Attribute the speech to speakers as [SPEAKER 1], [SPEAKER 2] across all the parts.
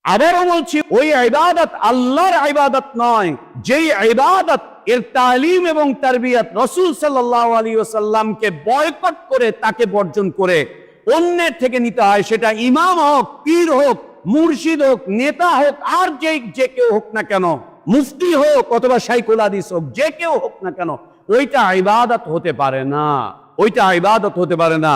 [SPEAKER 1] আবারও বলছি, ওই ইবাদত আল্লাহর ইবাদত নয়, যেই ইবাদত এর তালিম এবং তারবিয়ত রাসূল সাল্লাল্লাহু আলাইহি ওয়াসাল্লামকে বয়কট করে, তাকে বর্জন করে অন্যের থেকে নিতে হয়। সেটা ইমাম হোক, পীর হোক, মুর্শিদ হোক, নেতা হোক, আর যে কেউ হোক না কেন, মুফতি হোক অথবা শাইখুল হাদিস হোক, যে কেউ হোক না কেন, ওইটা ইবাদত হতে পারে না। ওইটা ইবাদত হতে পারে না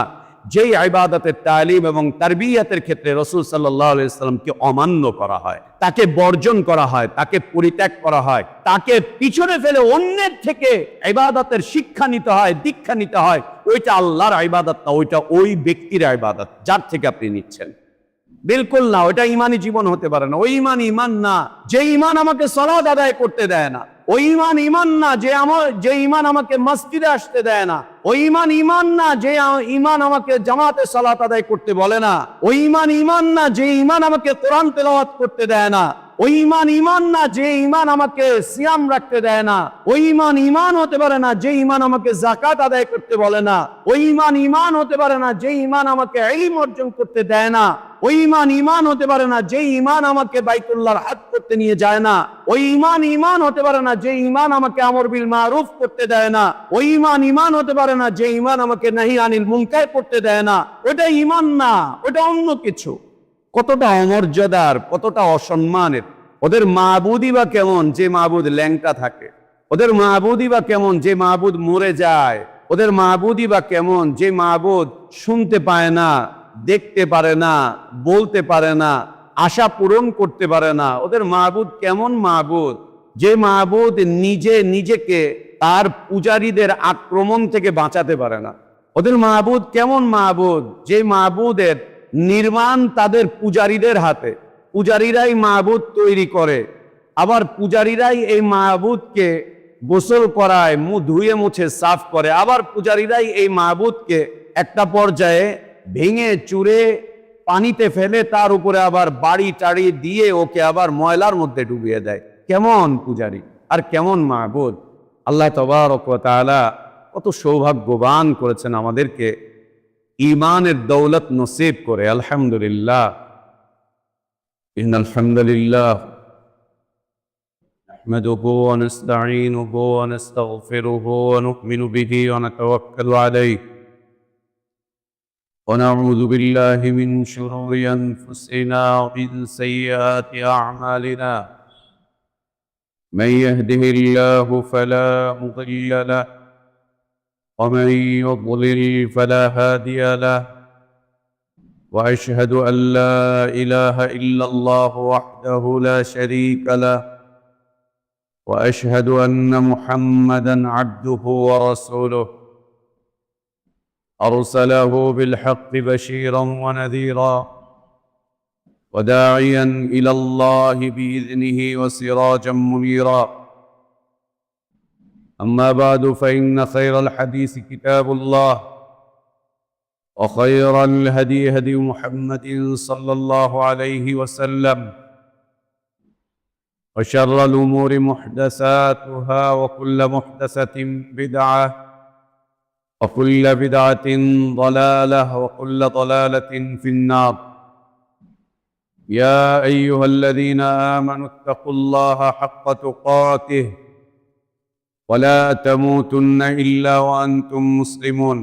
[SPEAKER 1] যেই ইবাদতের তালিম এবং তারবিয়তের ক্ষেত্রে রাসূল সাল্লাল্লাহু আলাইহি ওয়াসাল্লামকে অমান্য করা হয়, তাকে বর্জন করা হয়, তাকে পরিত্যাগ করা হয়, তাকে পিছনে ফেলে অন্যের থেকে ইবাদতের শিক্ষা নিতে হয়, দীক্ষা নিতে হয়। ওইটা আল্লাহর ইবাদত না, ওইটা ওই ব্যক্তির ইবাদত যার থেকে আপনি নিচ্ছেন। বিলকুল না, ওইটা ইমানি জীবন হতে পারে না। ওই ইমান ইমান না যে ইমান আমাকে সালাত আদায় করতে দেয় না। ওই ইমান ইমান না যে ইমান আমাকে মসজিদে আসতে দেয় না। ওই ইমান ইমান না যে ইমান আমাকে জামাতে সালাত আদায় করতে বলে না। ওই ইমান ইমান না যে ইমান আমাকে কোরআন তেলাওয়াত করতে দেয় না। ওই ইমান ইমান না যে ইমান আমাকে সিয়াম রাখতে দেয় না। ওই ইমান ইমান হতে পারে না যে ইমান আমাকে যাকাত আদায় করতে বলে না। ওই ইমান ইমান হতে পারে না যে ইমান আমাকে ইলম অর্জন করতে দেয় না। ওই ইমান ইমান হতে পারে না যে ইমান আমাকে বাইতুল্লাহর হজ করতে নিয়ে যায় না। ওই ইমান ইমান হতে পারে না যে ইমান আমাকে আমর বিল মারুফ করতে দেয় না। ওই ইমান ইমান হতে পারে না যে ইমান আমাকে নাহি আনিল মুনকার করতে দেয় না। ওটা ইমান না, ওটা অন্য কিছু। কতটা অমর্যাদার, কতটা অসম্মানের। ওদের মাবুদই বা কেমন যে মাবুদ ল্যাংটা থাকে? ওদের মাবুদই বা কেমন যে মাবুদ মরে যায়? ওদের মাবুদই বা কেমন যে মাবুদ শুনতে পায় না, দেখতে পারে না, বলতে পারে না, আশা পূরণ করতে পারে না? ওদের মাবুদ কেমন মাবুদ যে মাবুদ নিজেকে তার পূজারীদের আক্রমণ থেকে বাঁচাতে পারে না? ওদের মাবুদ কেমন মাবুদ যে মাবুদের নির্মাণ তাদের পূজারীদের হাতে। পূজারীরাই মাবুদ তৈরি করে, আবার পূজারীরাই এই মাবুদকে গোসল করায়, মুখ ধুয়ে মুছে সাফ করে। আবার পূজারীরাই এই মাবুদকে একটা পর্যায়ে ভেঙে চুরে পানিতে ফেলে তার উপরে আবার বাড়ি টাড়ি দিয়ে ওকে আবার ময়লার মধ্যে ডুবিয়ে দেয়। কেমন পূজারী আর কেমন মাবুদ! আল্লাহ তাবারক ওয়া তাআলা কত সৌভাগ্যবান করেছেন আমাদেরকে ঈমানের দৌলত নসিব করে। আলহামদুলিল্লাহ। ইন্নাল হামদুলিল্লাহ নাহমাদুহু ওয়া নাস্তাঈনুহু ওয়া নাস্তাগফিরুহু ওয়া নু'মিনু বিহি ওয়া নাতাওয়াক্কালু আলাইহি ওয়া নাউযু বিল্লাহি মিন শুরুরি আনফুসিনা ওয়া মিন সাইয়্যাতি আ'মালিনা। মান ইয়াহদিহিল্লাহু ফালা মুদিল্লা লাহু ومن يضلل فلا هادي له واشهد ان لا اله الا الله وحده لا شريك له واشهد ان محمدا عبده ورسوله ارسله بالحق بشيرا ونذيرا وداعيا الى الله باذنه وسراجا منيرا. أما بعد فإن خير الحديث كتاب الله وخير الهدي هدي محمد صلى الله عليه وسلم وشر الأمور محدثاتها وكل محدثة بدعة وكل بدعة ضلالة وكل ضلالة في النار. يا أيها الذين آمنوا اتقوا الله حق تقاته ولا تموتن إلا وأنتم مسلمون.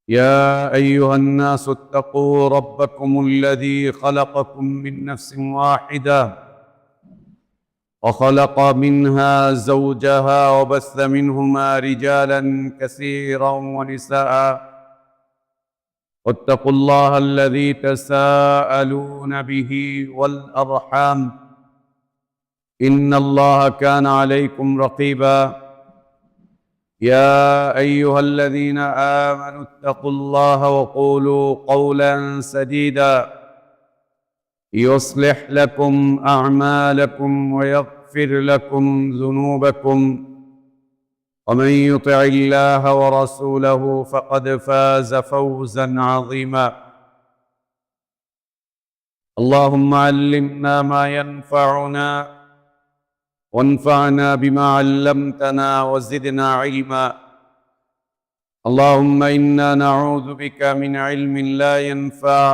[SPEAKER 1] يا أيها الناس اتقوا ربكم الذي خلقكم من نفس واحدة وخلق منها زوجها وبث منهما رجالا كثيرا ونساء واتقوا الله الذي تساءلون به والأرحام إن الله كان عليكم رقيبا. يا أيها الذين آمنوا اتقوا الله وقولوا قولا سديدا يصلح لكم أعمالكم ويغفر لكم ذنوبكم ومن يطع الله ورسوله فقد فاز فوزا عظيما. اللهم علمنا ما ينفعنا وانفعنا بما علمتنا وزدنا علما. اللهم إنا نعوذ بك من علم لا ينفع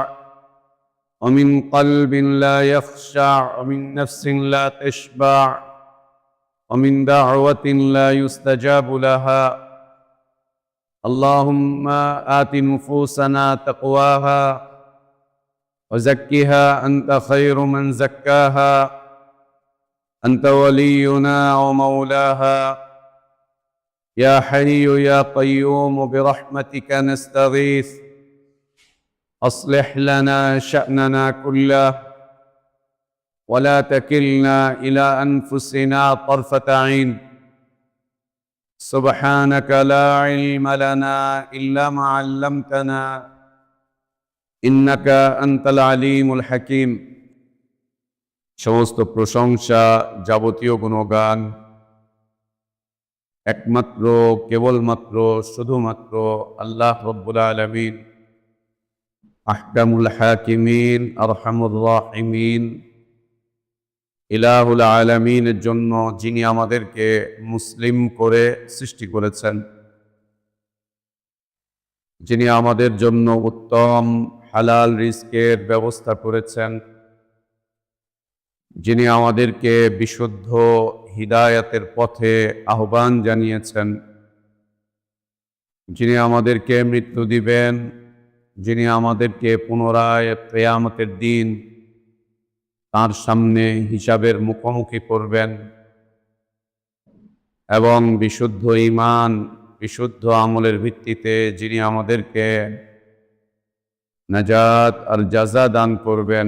[SPEAKER 1] ومن قلب لا يخشع ومن نفس لا تشبع ومن دعوة لا يستجاب لها اللهم آت نفوسنا تقواها وزكها أنت خير من زكاها أنت ولينا ومولاها يا حي يا قيوم برحمتك نستغيث أصلح لنا شأننا كله ولا تكلنا إلى أنفسنا طرفة عين سبحانك لا علم لنا إلا ما علمتنا إنك أنت العليم الحكيم সমস্ত প্রশংসা যাবতীয় গুণগান একমাত্র কেবলমাত্র শুধুমাত্র আল্লাহ রব্বুল আলামিন আহকামুল হাকিমিন আরহামুর রাহিমিন ইলাহুল আলামিনের জন্য, যিনি আমাদেরকে মুসলিম করে সৃষ্টি করেছেন, যিনি আমাদের জন্য উত্তম হালাল রিজকের ব্যবস্থা করেছেন, যিনি আমাদেরকে বিশুদ্ধ হিদায়াতের পথে আহ্বান জানিয়েছেন, যিনি আমাদেরকে মৃত্যু দিবেন, যিনি আমাদেরকে পুনরায় কিয়ামতের দিন তার সামনে হিসাবের মুখোমুখি করবেন এবং বিশুদ্ধ ঈমান বিশুদ্ধ আমলের ভিত্তিতে যিনি আমাদেরকে নাজাত আর জাযা দান করবেন,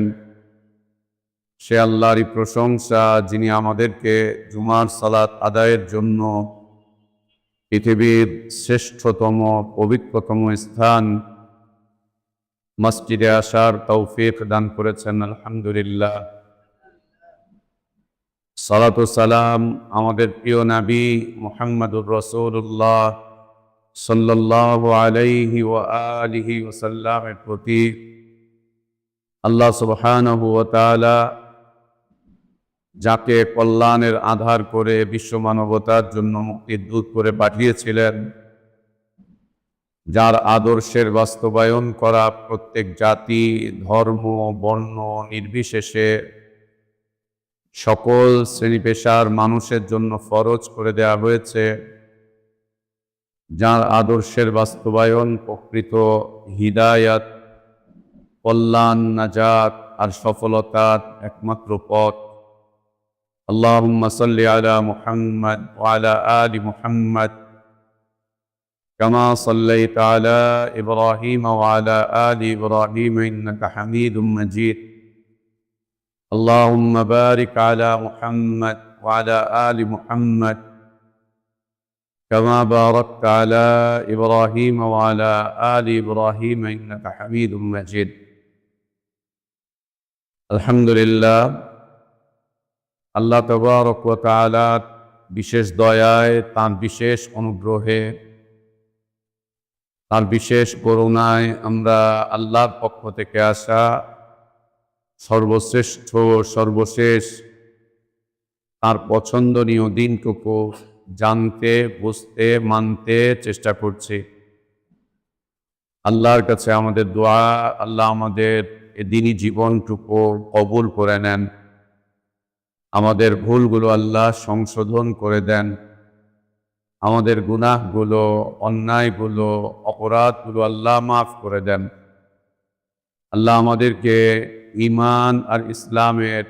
[SPEAKER 1] সে আল্লাহরই প্রশংসা, যিনি আমাদেরকে জুমার সালাত আদায়ের জন্য পৃথিবীর শ্রেষ্ঠতম পবিত্রতম স্থান মসজিদে আসার তৌফিক দান করেছেন। আলহামদুলিল্লাহ। সালাত ও সালাম আমাদের প্রিয় নবী মুহাম্মদুর রাসূলুল্লাহ সাল্লাল্লাহু আলাইহি ওয়া আলিহি ওয়াসাল্লামের প্রতি আল্লাহ সুবহানাহু ওয়া তাআলা যাকে কল্যাণের আধার করে বিশ্ব মানবতার জন্য মুক্তির দূত করে পাঠিয়েছিলেন, যার আদর্শের বাস্তবায়ন করা প্রত্যেক জাতি ধর্ম বর্ণ নির্বিশেষে সকল শ্রেণী পেশার মানুষের জন্য ফরজ করে দেওয়া হয়েছে, যার আদর্শের বাস্তবায়ন প্রকৃত হিদায়াত কল্যাণ নাজাত আর সফলতার একমাত্র পথ। আল্লাহুম্মা সাল্লি আলা মুহাম্মদ ওয়া আলা আলি মুহাম্মদ কামা সাল্লাইতা আলা ইব্রাহিম ওয়া আলা আলি ইব্রাহিম ইন্নাকা হামিদুম মাজিদ। আল্লাহুম্মা বারিক আলা মুহাম্মদ ওয়া আলা আলি মুহাম্মদ কামা বারাকতা আলা ইব্রাহিম ওয়া আলা আলি ইব্রাহিম ইন্নাকা হামিদুম মাজিদ। আলহামদুলিল্লাহ, আল্লাহ তাবারক ওয়া তাআলার বিশেষ দয়ায়, তাঁর বিশেষ অনুগ্রহে, তাঁর বিশেষ করুণায় আমরা আল্লাহর পক্ষ থেকে আসা সর্বশ্রেষ্ঠ সর্বশেষ তাঁর পছন্দনীয় দিনটুকু জানতে বুঝতে মানতে চেষ্টা করছি। আল্লাহর কাছে আমাদের দোয়া, আল্লাহ আমাদের এ দিনই জীবনটুকু কবুল করে নেন, আমাদের ভুলগুলো আল্লাহ সংশোধন করে দেন, আমাদের গুনাহগুলো অন্যায়গুলো অপরাধগুলো আল্লাহ মাফ করে দেন। আল্লাহ আমাদেরকে ঈমান আর ইসলামের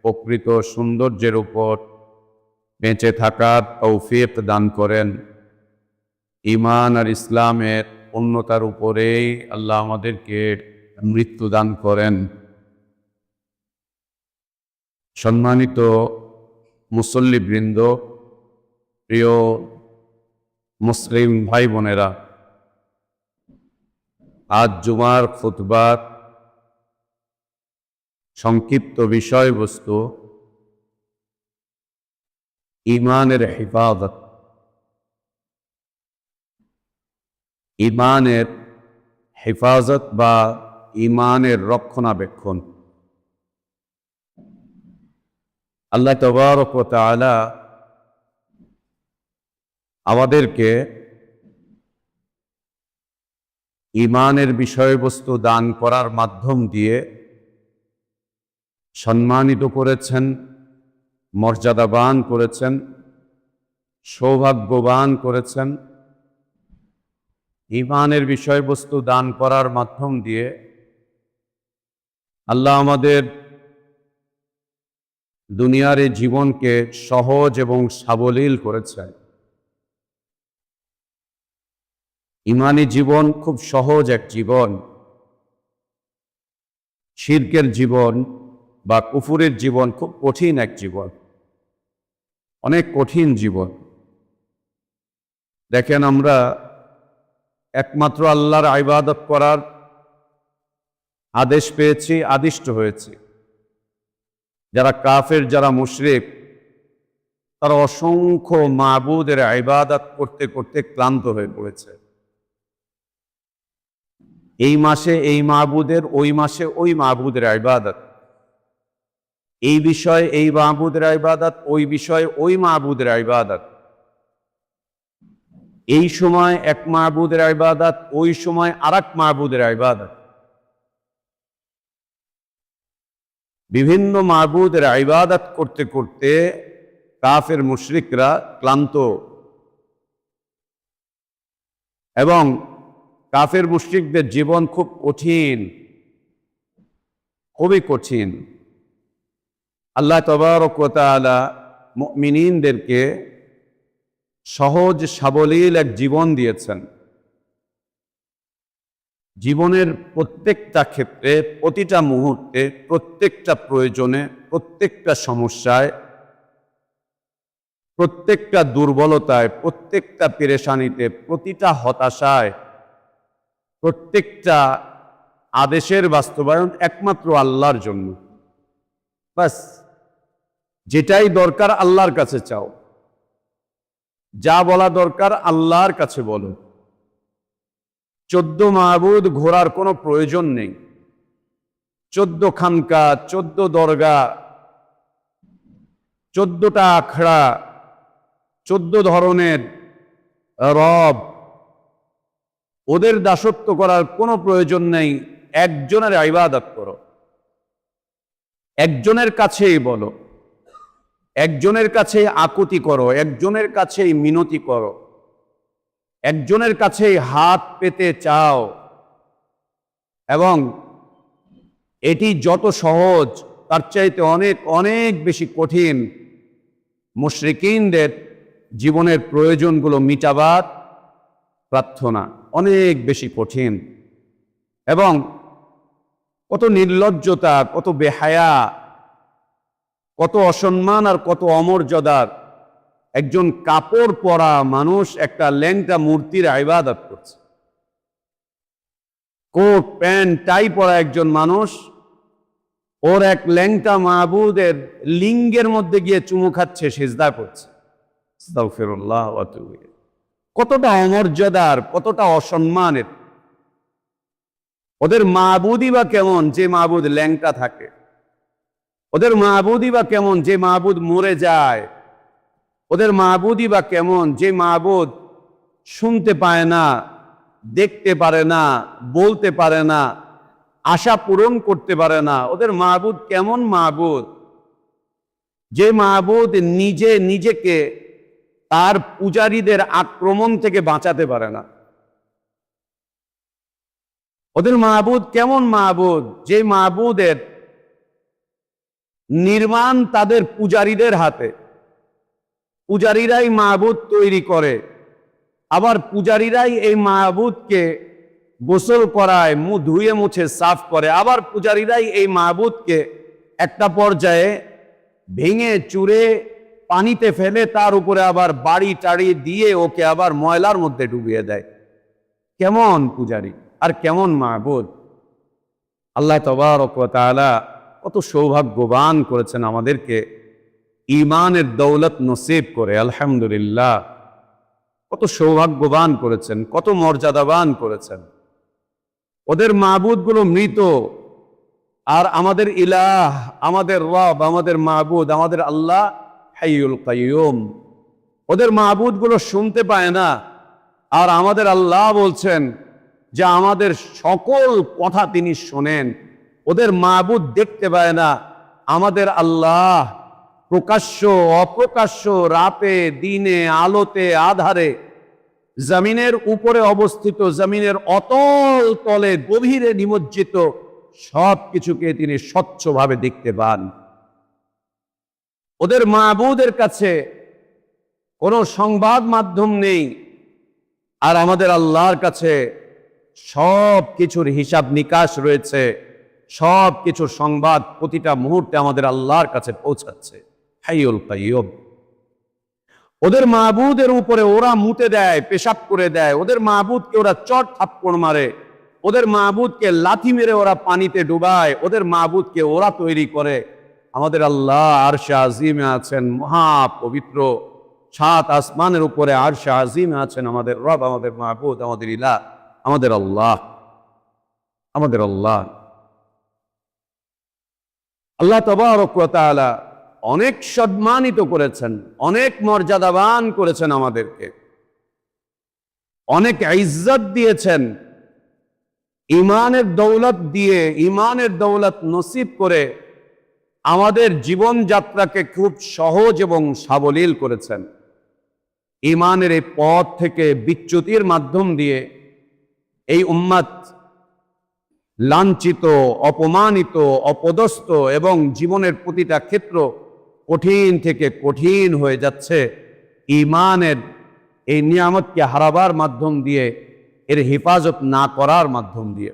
[SPEAKER 1] প্রকৃত সৌন্দর্যের উপর বেঁচে থাকার তৌফিক দান করেন। ঈমান আর ইসলামের পূর্ণতার উপরেই আল্লাহ আমাদেরকে মৃত্যু দান করেন। সম্মানিত মুসল্লিবৃন্দ, প্রিয় মুসলিম ভাই বোনেরা, আজ জুমার খুতবার সংক্ষিপ্ত বিষয়বস্তু ঈমানের হিফাজত। ঈমানের হেফাজত বা ঈমানের রক্ষণাবেক্ষণ। আল্লাহ তাবারক ওয়া তাআলা আমাদেরকে ঈমানের বিষয়বস্তু দান করার মাধ্যম দিয়ে সম্মানিত করেছেন, মর্যাদাবান করেছেন, সৌভাগ্যবান করেছেন। ঈমানের বিষয়বস্তু দান করার মাধ্যম দিয়ে আল্লাহ আমাদের দুনিয়ার এই জীবনকে সহজ এবং সাবলীল করেছেন। ঈমানী জীবন খুব সহজ এক জীবন। শিরকের জীবন বা কুফুরের জীবন খুব কঠিন এক জীবন, অনেক কঠিন জীবন। দেখেন, আমরা একমাত্র আল্লাহর ইবাদত করার আদেশ পেয়েছি, আদিষ্ট হয়েছি। যারা কাফের, যারা মুশরিক, তারা অসংখ্য মাবুদের ইবাদত করতে করতে ক্লান্ত হয়ে পড়েছে। এই মাসে এই মাবুদের, ওই মাসে ওই মাবুদের ইবাদত, এই বিষয়ে এই মাবুদের ইবাদত, ওই বিষয়ে ওই মাবুদের ইবাদত। এই সময় এক মাবুদের ইবাদত, ওই সময় আরেক মাবুদের ইবাদত। বিভিন্ন মাবুদের ইবাদত করতে করতে কাফের মুশরিকরা ক্লান্ত, এবং কাফের মুশরিকদের জীবন খুব কঠিন, খুবই কঠিন। আল্লাহ তাবারক ওয়া তাআলা মুমিনিনদেরকে সহজ সাবলীল এক জীবন দিয়েছেন। জীবনের প্রত্যেকটা ক্ষেত্রে, প্রতিটা মুহূর্তে, প্রত্যেকটা প্রয়োজনে, প্রত্যেকটা সমস্যায়, প্রত্যেকটা দুর্বলতায়, প্রত্যেকটা পেরেশানিতে, প্রতিটা হতাশায়, প্রত্যেকটা আদেশের বাস্তবায়ন একমাত্র আল্লাহর জন্য। বাস, যেটাই দরকার আল্লাহর কাছে চাও, যা বলা দরকার আল্লাহর কাছে বলো। 14 মাবুদ ঘোরার কোনো প্রয়োজন নেই। 14 খানকা, 14 দরগা, 14টা আখড়া, 14 ধরনের রব, ওদের দাসত্ব করার কোনো প্রয়োজন নেই। একজনের ইবাদত করো, একজনের কাছেই বলো, একজনের কাছেই আকুতি করো, একজনের কাছেই মিনতি করো, একজনের কাছেই হাত পেতে চাও। এবং এটি যত সহজ, তার চাইতে অনেক অনেক বেশি কঠিন মুশরিকিনদের জীবনের প্রয়োজনগুলো মিটাবার প্রার্থনা, অনেক বেশি কঠিন। এবং কত নির্লজ্জতা, কত বেহায়া, কত অসম্মান আর কত অমর্যাদার একজন কাপড় পরা মানুষ একটা ল্যাংটা মূর্তির ইবাদত করছে। কোট প্যান্ট টাই পরা একজন মানুষ ওর এক ল্যাংটা মাবুদের লিঙ্গের মধ্যে গিয়ে চুমু খাচ্ছে, সিজদা করছে। আস্তাগফিরুল্লাহ ওয়া আতুবু ইলাইহি। কতটা অমর্যাদার, কতটা অসম্মানের। ওদের মাবুদই বা কেমন যে মাবুদ ল্যাংটা থাকে? ওদের মাবুদই বা কেমন যে মাবুদ মরে যায়? ওদের মাবুদই বা কেমন যে মাবুদ শুনতে পায় না, দেখতে পারে না, বলতে পারে না, আশা পূরণ করতে পারে না? ওদের মাবুদ কেমন মাবুদ যে মাবুদ নিজে নিজেকে তার পূজারীদের আক্রমণ থেকে বাঁচাতে পারে না? ওদের মাবুদ কেমন মাবুদ যে মাবুদের নির্মাণ তাদের পূজারীদের হাতে? পূজারীরাই মাবুদ তৈরি করে, আবার পূজারীরাই এই মাবুদকে গোসল করায়, মুখ ধুয়ে মুছে সাফ করে, আবার পূজারীরাই এই মাবুদকে একটা পর্যায়ে ভেঙে চুরে পানিতে ফেলে তার উপরে আবার বাড়ি টাড়ি দিয়ে ওকে আবার ময়লার মধ্যে ডুবিয়ে দেয়। কেমন পূজারী আর কেমন মাবুদ! আল্লাহ তাবারক ওয়া তাআলা কত সৌভাগ্যবান করেছেন আমাদেরকে, ঈমানের দৌলত নসিব করে। আলহামদুলিল্লাহ, কত সৌভাগ্যবান করেছেন, কত মর্যাদাবান করেছেন। ওদের মাবুদগুলো মৃত, আর আমাদের ইলাহ, আমাদের রব, আমাদের মাবুদ, আমাদের আল্লাহ হাইয়ুল কাইয়ুম। ওদের মাবুদগুলো শুনতে পায় না, আর আমাদের আল্লাহ বলছেন যে আমাদের সকল কথা তিনি শোনেন। ওদের মাবুদ দেখতে পায় না, আমাদের আল্লাহ প্রকাশ্য অপ্রকাশ্য, রাতে দিনে, আলোতে আধারে, জমিনের উপরে অবস্থিত, জমিনের অতল তলে গভীরে নিমজ্জিত সব কিছুকে তিনি স্বচ্ছভাবে দেখতে পান। ওদের মাবুদের কাছে কোনো সংবাদ মাধ্যম নেই, আর আমাদের আল্লাহর কাছে সব কিছুর হিসাব নিকাশ রয়েছে, সব কিছুর সংবাদ প্রতিটা মুহূর্তে আমাদের আল্লাহর কাছে পৌঁছাচ্ছে। হাইয়ুল কাইয়ুম। ওদের মাবুদের উপরে ওরা মুতে দেয়, পেশাব করে দেয়, ওদের মাবুদকে ওরা চট থাপ্পড় মারে, ওদের মাবুদকে লাথি মেরে ওরা পানিতে ডুবায়, ওদের মাবুদকে ওরা তৈরি করে। আমাদের আল্লাহ আরশে আজিমে আছেন, মহা পবিত্র, 7 আসমানের উপরে আরশে আজিমে আছেন আমাদের রব, আমাদের মাবুদ, আমাদের ইলাহ, আমাদের আল্লাহ, আমাদের আল্লাহ। আল্লাহ তাবারক ওয়া তাআলা অনেক সম্মানিত করেছেন, অনেক মর্যাদাবান করেছেন আমাদেরকে, অনেক ইজ্জত দিয়েছেন। ঈমানের দৌলত দিয়ে, ঈমানের দৌলত নসিব করে আমাদের জীবন যাত্রাকে খুব সহজ এবং সাবলীল করেছেন। ঈমানের এই পথ থেকে বিচ্যুতির মাধ্যম দিয়ে এই উম্মত লাঞ্ছিত, অপমানিত, অপদস্থ এবং জীবনের প্রতিটা ক্ষেত্র কঠিন থেকে কঠিন হয়ে যাচ্ছে। ঈমানের এই নিয়ামতকে হারাবার মাধ্যম দিয়ে, এর হেফাজত না করার মাধ্যম দিয়ে।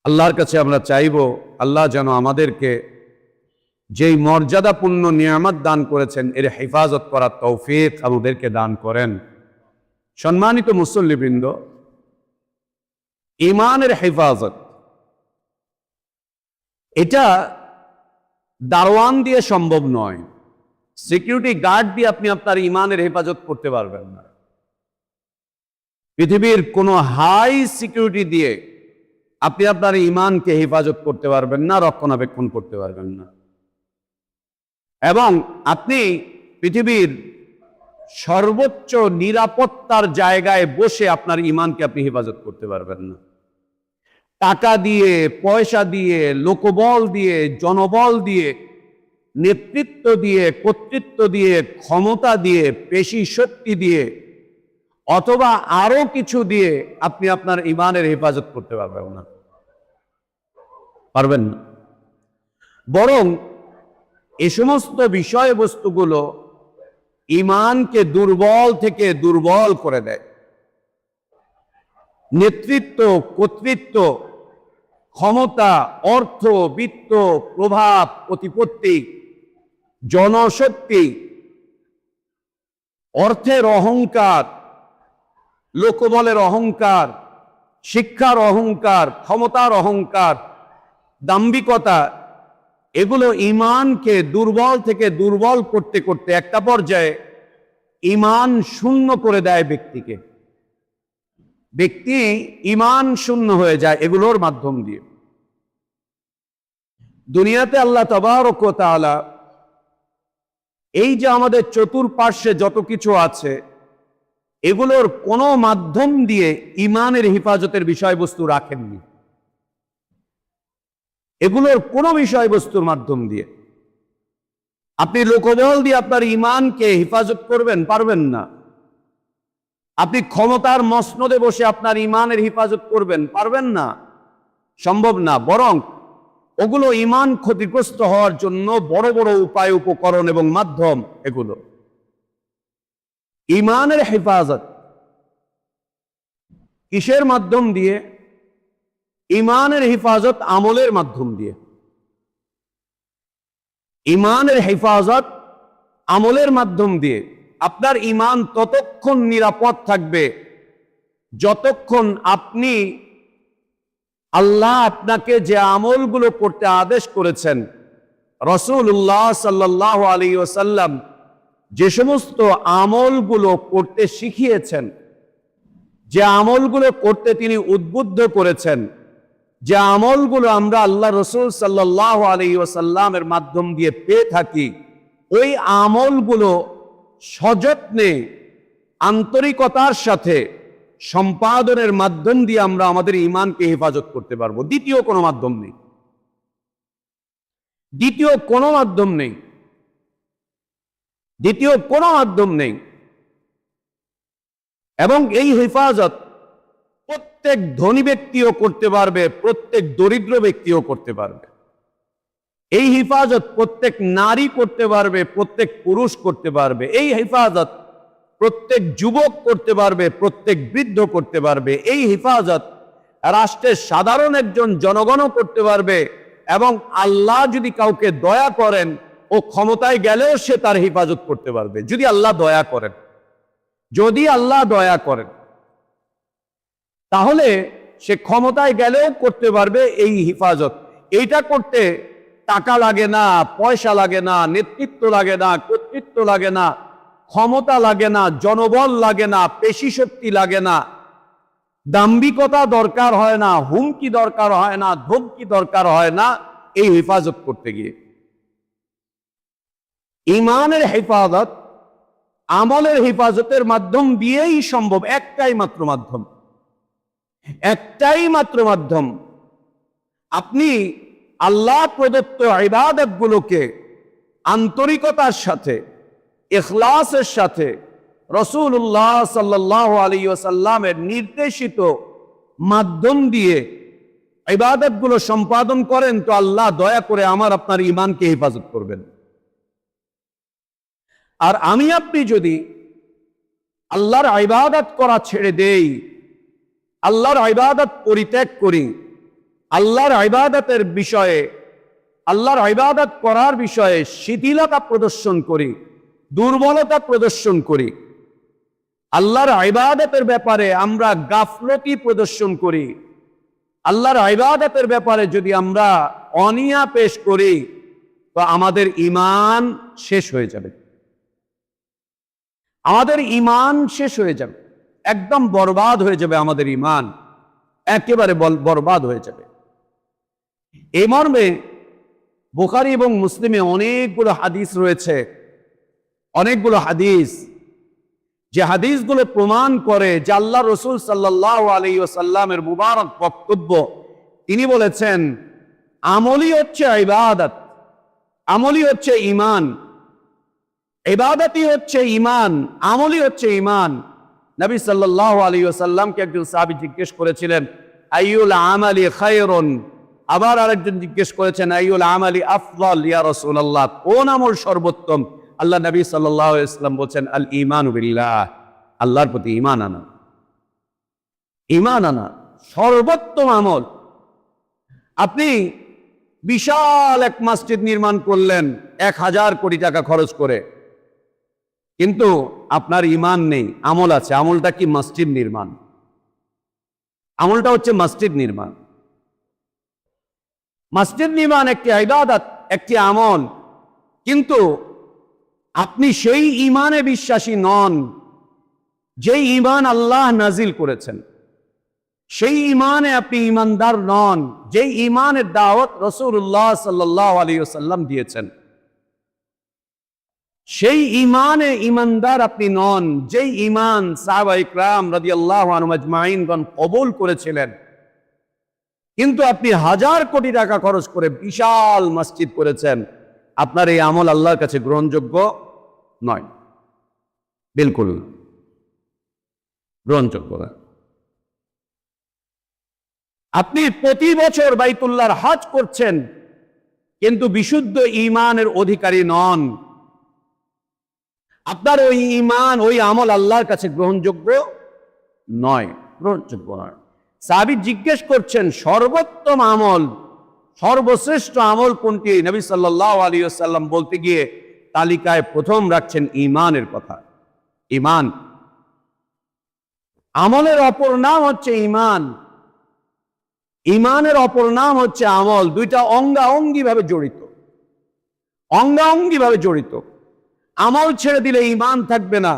[SPEAKER 1] আল্লাহর কাছে আমরা চাইব, আল্লাহ যেন আমাদেরকে যেই মর্যাদাপূর্ণ নিয়ামত দান করেছেন এর হেফাজত করার তৌফিক আমাদেরকে দান করেন। সম্মানিত মুসল্লিবৃন্দ, ঈমানের হেফাজত এটা দারওয়ান দিয়ে সম্ভব নয়। সিকিউরিটি গার্ড দিয়ে আপনি আপনার ঈমানের হেফাজত করতে পারবেন না। পৃথিবীর কোনো হাই সিকিউরিটি দিয়ে আপনি আপনার ঈমানকে হেফাজত করতে পারবেন না, রক্ষণাবেক্ষণ করতে পারবেন না। এবং আপনি পৃথিবীর সর্বোচ্চ নিরাপত্তার জায়গায় বসে আপনার ঈমানকে আপনি হেফাজত করতে পারবেন না। টাকা দিয়ে, পয়সা দিয়ে, লোকবল দিয়ে, জনবল দিয়ে, নেতৃত্ব দিয়ে, কর্তৃত্ব দিয়ে, ক্ষমতা দিয়ে, পেশি শক্তি দিয়ে, অথবা আরো কিছু দিয়ে আপনি আপনার ঈমানের হেফাজত করতে পারবেন না, পারবেন না। বরং এই সমস্ত বিষয়বস্তুগুলো ঈমানকে দুর্বল থেকে দুর্বল করে দেয়। নেতৃত্ব, কর্তৃত্ব, ক্ষমতা, অর্থ, বিত্ত, প্রভাব, প্রতিপত্তি, জনশক্তি, অর্থের অহংকার, লোকবলের অহংকার, শিক্ষার অহংকার, ক্ষমতার অহংকার, দাম্ভিকতা, এগুলো ঈমানকে দুর্বল থেকে দুর্বল করতে করতে একটা পর্যায়ে ঈমান শূন্য করে দেয় ব্যক্তিকে। ব্যক্তি ঈমান শূন্য হয়ে যায় এগুলোর মাধ্যম দিয়ে। দুনিয়াতে আল্লাহ তাবারক ওয়া তাআলা এই যে আমাদের চতুর্পার্শ্বে যত কিছু আছে, এগুলোর কোনো মাধ্যম দিয়ে ঈমানের হেফাজতের বিষয়বস্তু রাখেননি। এগুলোর কোনো বিষয়বস্তুর মাধ্যম দিয়ে আপনি লোকবল দিয়ে আপনার ঈমানকে হেফাজত করবেন, পারবেন না। আপনি ক্ষমতার মসনদে বসে আপনার ঈমানের হেফাজত করবেন, পারবেন না, সম্ভব না। বরং ওগুলো ঈমান ক্ষতিগ্রস্ত হওয়ার জন্য বড় বড় উপায়, উপকরণ এবং মাধ্যম। এগুলো ঈমানের হেফাজত কিসের মাধ্যম দিয়ে? ঈমানের হেফাজত আমলের মাধ্যম দিয়ে। ঈমানের হেফাজত আমলের মাধ্যম দিয়ে। আপনার ঈমান ততক্ষণ নিরাপদ থাকবে যতক্ষণ আপনি আল্লাহ আপনাকে যে আমলগুলো করতে আদেশ করেছেন, রাসূলুল্লাহ সাল্লাল্লাহু আলাইহি ওয়াসাল্লাম যে সমস্ত আমলগুলো করতে শিখিয়েছেন, যে আমলগুলো করতে তিনি উদ্বুদ্ধ করেছেন, যে আমলগুলো আমরা আল্লাহ রাসূল সাল্লাল্লাহু আলাইহি ওয়াসাল্লামের মাধ্যম দিয়ে পেয়ে থাকি, ওই আমলগুলো সযত্নে, আন্তরিকতার সাথে সম্পাদনের মাধ্যম দিয়ে আমরা আমাদের ঈমানকে হেফাজত করতে পারবো। দ্বিতীয় কোনো মাধ্যম নেই। দ্বিতীয় কোনো মাধ্যম নেই, দ্বিতীয় কোনো মাধ্যম নেই। এবং এই হেফাজত প্রত্যেক ধনী ব্যক্তিও করতে পারবে, প্রত্যেক দরিদ্র ব্যক্তিও করতে পারবে। এই হেফাজত প্রত্যেক নারী করতে পারবে, প্রত্যেক পুরুষ করতে পারবে। এই হেফাজত প্রত্যেক যুবক করতে পারবে, প্রত্যেক বৃদ্ধ করতে পারবে। এই হেফাজত রাষ্ট্রের সাধারণ একজন জনগণও করতে পারবে। এবং আল্লাহ যদি কাউকে দয়া করেন, ও ক্ষমতায় গেলেও সে তার হেফাজত করতে পারবে, যদি আল্লাহ দয়া করেন। যদি আল্লাহ দয়া করেন তাহলে সে ক্ষমতায় গেলেও করতে পারবে এই হেফাজত। এইটা করতে টাকা লাগে না, পয়সা লাগে না, নেতৃত্ব লাগে না, কর্তৃত্ব লাগে না, ক্ষমতা লাগে না, জনবল লাগে না, পেশি শক্তি লাগে না, দাম্ভিকতা দরকার হয় না, হুমকি দরকার হয় না, ধমকি দরকার হয় না এই হেফাজত করতে গিয়ে। ইমানের হেফাজত আমলের হেফাজতের মাধ্যম দিয়েই সম্ভব। একটাই মাত্র মাধ্যম, একটাই মাত্র মাধ্যম। আপনি আল্লাহ প্রদত্ত ইবাদতগুলোকে আন্তরিকতার সাথে, ইখলাসের সাথে রাসূলুল্লাহ সাল্লাল্লাহু আলাইহি ওয়াসাল্লামের নির্দেশিত মাধ্যম দিয়ে ইবাদতগুলো সম্পাদন করেন, তো আল্লাহ দয়া করে আমার আপনার ঈমানকে হেফাজত করবেন। আর আমি আপনি যদি আল্লাহর ইবাদত করা ছেড়ে দেই, আল্লাহর ইবাদত পরিত্যাগ করি, আল্লাহর ইবাদতের বিষয়ে, আল্লাহর ইবাদত করার বিষয়ে শিথিলতা প্রদর্শন করি, দুর্বলতা প্রদর্শন করি, আল্লাহর ইবাদতের ব্যাপারে আমরা গাফলতি প্রদর্শন করি, আল্লাহর ইবাদতের ব্যাপারে যদি আমরা অনিয়া পেশ করি, তো আমাদের ঈমান শেষ হয়ে যাবে। আমাদের ঈমান শেষ হয়ে যাবে, একদম বরবাদ হয়ে যাবে। আমাদের ঈমান একেবারে বরবাদ হয়ে যাবে। এই মর্মে বুখারী এবং মুসলিমে অনেকগুলো হাদিস রয়েছে, অনেকগুলো হাদিস, যে হাদিসগুলো প্রমাণ করে যে আল্লাহ রসুল সাল্লাল্লাহু আলাইহি ওয়াসাল্লামের মুবারক বক্তব্য। তিনি বলেছেন, আমলই হচ্ছে ইবাদত, আমলই হচ্ছে ঈমান, ইবাদতই হচ্ছে ঈমান, আমলই হচ্ছে ঈমান। নবী সাল্লাল্লাহু আলাইহি ওয়াসাল্লামকে একজন সাহাবী জিজ্ঞেস করেছিলেন, আইয়ুল আমালি খায়রুন। আবার আরেকজন জিজ্ঞেস করেছেন, আইয়ুল আমালি আফদাল ইয়া রাসূলুল্লাহ, কোন আমল সর্বোত্তম? আল্লাহ নবী সাল্লাল্লাহু আলাইহি ওয়াসাল্লাম বলেন, আল ঈমানু বিল্লাহ, আল্লাহর প্রতি ঈমান আনা। ঈমান আনা সর্বোত্তম আমল। আপনি বিশাল এক মসজিদ নির্মাণ করলেন 1000 কোটি টাকা খরচ করে, কিন্তু আপনার ঈমান নেই, আমল আছে। আমলটা কি? মসজিদ নির্মাণ। আমলটা হচ্ছে মসজিদ নির্মাণ। মসজিদ নির্মাণ একটি ইবাদত, একটি আমল, কিন্তু আপনি সেই ঈমানে বিশ্বাসী নন যেই ঈমান আল্লাহ নাজিল করেছেন। সেই ঈমানে আপনি ঈমানদার নন যেই ঈমানের দাওয়াত রাসূলুল্লাহ সাল্লাল্লাহু আলাইহি ওয়াসাল্লাম দিয়েছেন। সেই ঈমানে ঈমানদার আপনি নন যেই ঈমান সাহাবায়ে ইকরাম রাদিয়াল্লাহু আনহুম আজমাইনগণ কবুল করেছিলেন। কিন্তু আপনি 1000 কোটি টাকা খরচ করে বিশাল মসজিদ করেছেন, আপনার এই আমল আল্লাহর কাছে গ্রহণযোগ্য নয়, বিলকুল গ্রহণযোগ্য না। আপনি প্রতি বছর বাইতুল্লাহর হজ করছেন, কিন্তু বিশুদ্ধ ঈমানের অধিকারী নন। আপনার ওই ঈমান, ওই আমল আল্লাহর কাছে গ্রহণযোগ্য নয়, গ্রহণযোগ্য নয়। সাহাবী জিজ্ঞেস করছেন, সর্বোত্তম আমল, সর্বশ্রেষ্ঠ আমল কোনটি? নবী সাল্লাল্লাহু আলাইহি ওয়াসাল্লাম বলতে গিয়ে তালিকায় প্রথম রাখছেন ঈমানের কথা। ঈমান, আমলের অপর নাম হচ্ছে ঈমান, ঈমানের অপর নাম হচ্ছে আমল। দুইটা অঙ্গাঅঙ্গি ভাবে জড়িত, অঙ্গাঅঙ্গি ভাবে জড়িত। আমল ছেড়ে দিলে ঈমান থাকবে না,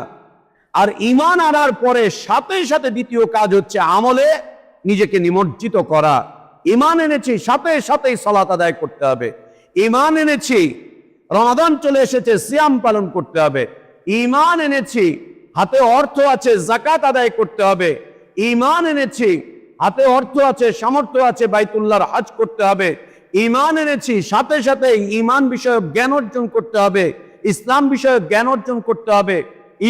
[SPEAKER 1] আর ঈমান আনার পরে সাথে সাথে দ্বিতীয় কাজ হচ্ছে আমলে নিজেকে নিমজ্জিত করা। ঈমান এনেছি, সাথে সাথেই সালাত আদায় করতে হবে। ঈমান এনেছি, রমাদান চলে এসেছে, সিয়াম পালন করতে হবে। ঈমান এনেছি, হাতে অর্থ আছে, যাকাত আদায় করতে হবে। ঈমান এনেছি, হাতে অর্থ আছে, সামর্থ্য আছে, বাইতুল্লাহর হজ করতে হবে। ঈমান এনেছি, সাথে সাথে ঈমান বিষয়ক জ্ঞান অর্জন করতে হবে, ইসলাম বিষয়ক জ্ঞান অর্জন করতে হবে।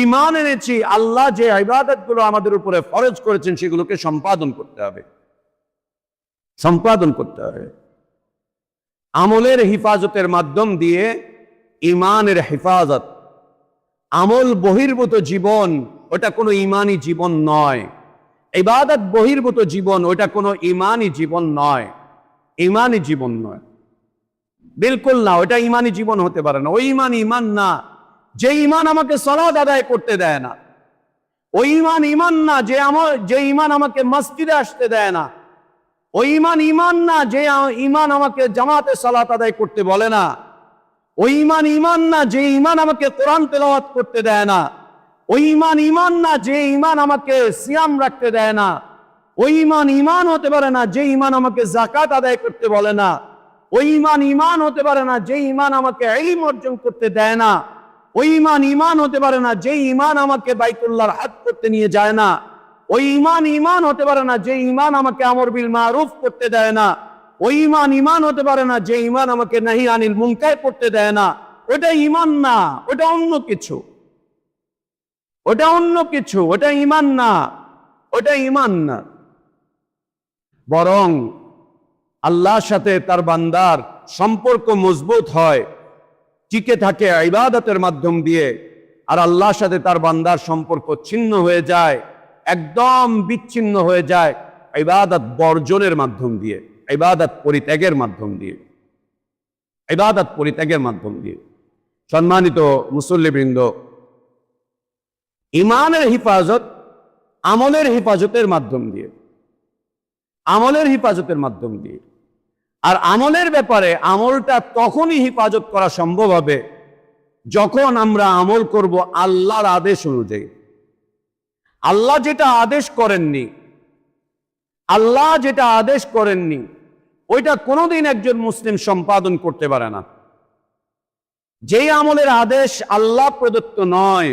[SPEAKER 1] ঈমান এনেছি, আল্লাহ যে ইবাদতগুলো আমাদের উপরে ফরজ করেছেন সেগুলোকে সম্পাদন করতে হবে, সম্পাদন করতে হবে। আমলের হিফাজতের মাধ্যম দিয়ে ঈমানের হেফাজত। আমল বহির্ভূত জীবন ওটা কোনো ঈমানি জীবন নয়, ইবাদত বহির্ভূত জীবন ওটা কোনো ঈমানি জীবন নয়, ঈমানি জীবন নয়, বিলকুল না, ওটা ঈমানি জীবন হতে পারে না। ওই ঈমান ঈমান না যে ঈমান আমাকে সালাত আদায় করতে দেয় না, ওই ঈমান ঈমান না যে ঈমান আমাকে মসজিদে আসতে দেয় না, ওই ঈমান ঈমান না যে ঈমান আমাকে জামাতে সালাত আদায় করতে বলে না, ওই ঈমান ঈমান না যে ঈমান আমাকে কোরআন তেলাওয়াত করতে দেয় না, ওই ঈমান ঈমান না যে ঈমান আমাকে সিয়াম রাখতে দেয় না, ওই ঈমান ঈমান হতে পারে না যে ঈমান আমাকে যাকাত আদায় করতে বলে না, ওই ঈমান ঈমান হতে পারে না যে ঈমান আমাকে ইলম অর্জন করতে দেয় না, ওই ঈমান ঈমান হতে পারে না যে ঈমান আমাকে বাইতুল্লাহর হজ করতে নিয়ে যায় না, ওই ঈমান ঈমান হতে পারে না যে ঈমান আমাকে আমর বিল মারুফ করতে দেয় না, ওই ঈমান ঈমান হতে পারে না যে ঈমান আমাকে নাহি আনিল মুনকার করতে দেয় না। ওটা ঈমান না, ওটা অন্য কিছু, ওটা অন্য কিছু, ওটা ঈমান না, ওটা ঈমান না। বরং আল্লাহর সাথে তার বান্দার সম্পর্ক মজবুত হয়, টিকে থাকে ইবাদতের মাধ্যম দিয়ে, আর আল্লাহর সাথে তার বান্দার সম্পর্ক ছিন্ন হয়ে যায়, একদম বিচ্ছিন্ন হয়ে যায় ইবাদত বর্জনের মাধ্যম দিয়ে, ইবাদত পরিত্যাগের মাধ্যম দিয়ে, ইবাদত পরিত্যাগের মাধ্যম দিয়ে। সম্মানিত মুসল্লিবৃন্দ, ঈমানের হিফাজত আমলের হিফাজতের মাধ্যম দিয়ে, আমলের হিফাজতের মাধ্যম দিয়ে। আর আমলের ব্যাপারে আমলটা তখনই হিফাজত করা সম্ভব হবে যখন আমরা আমল করব আল্লাহর আদেশ অনুযায়ী। আল্লাহ যেটা আদেশ করেননি, আল্লাহ যেটা আদেশ করেননি ওইটা কোনোদিন একজন মুসলিম সম্পাদন করতে পারে না। যেই আমলের আদেশ আল্লাহ প্রদত্ত নয়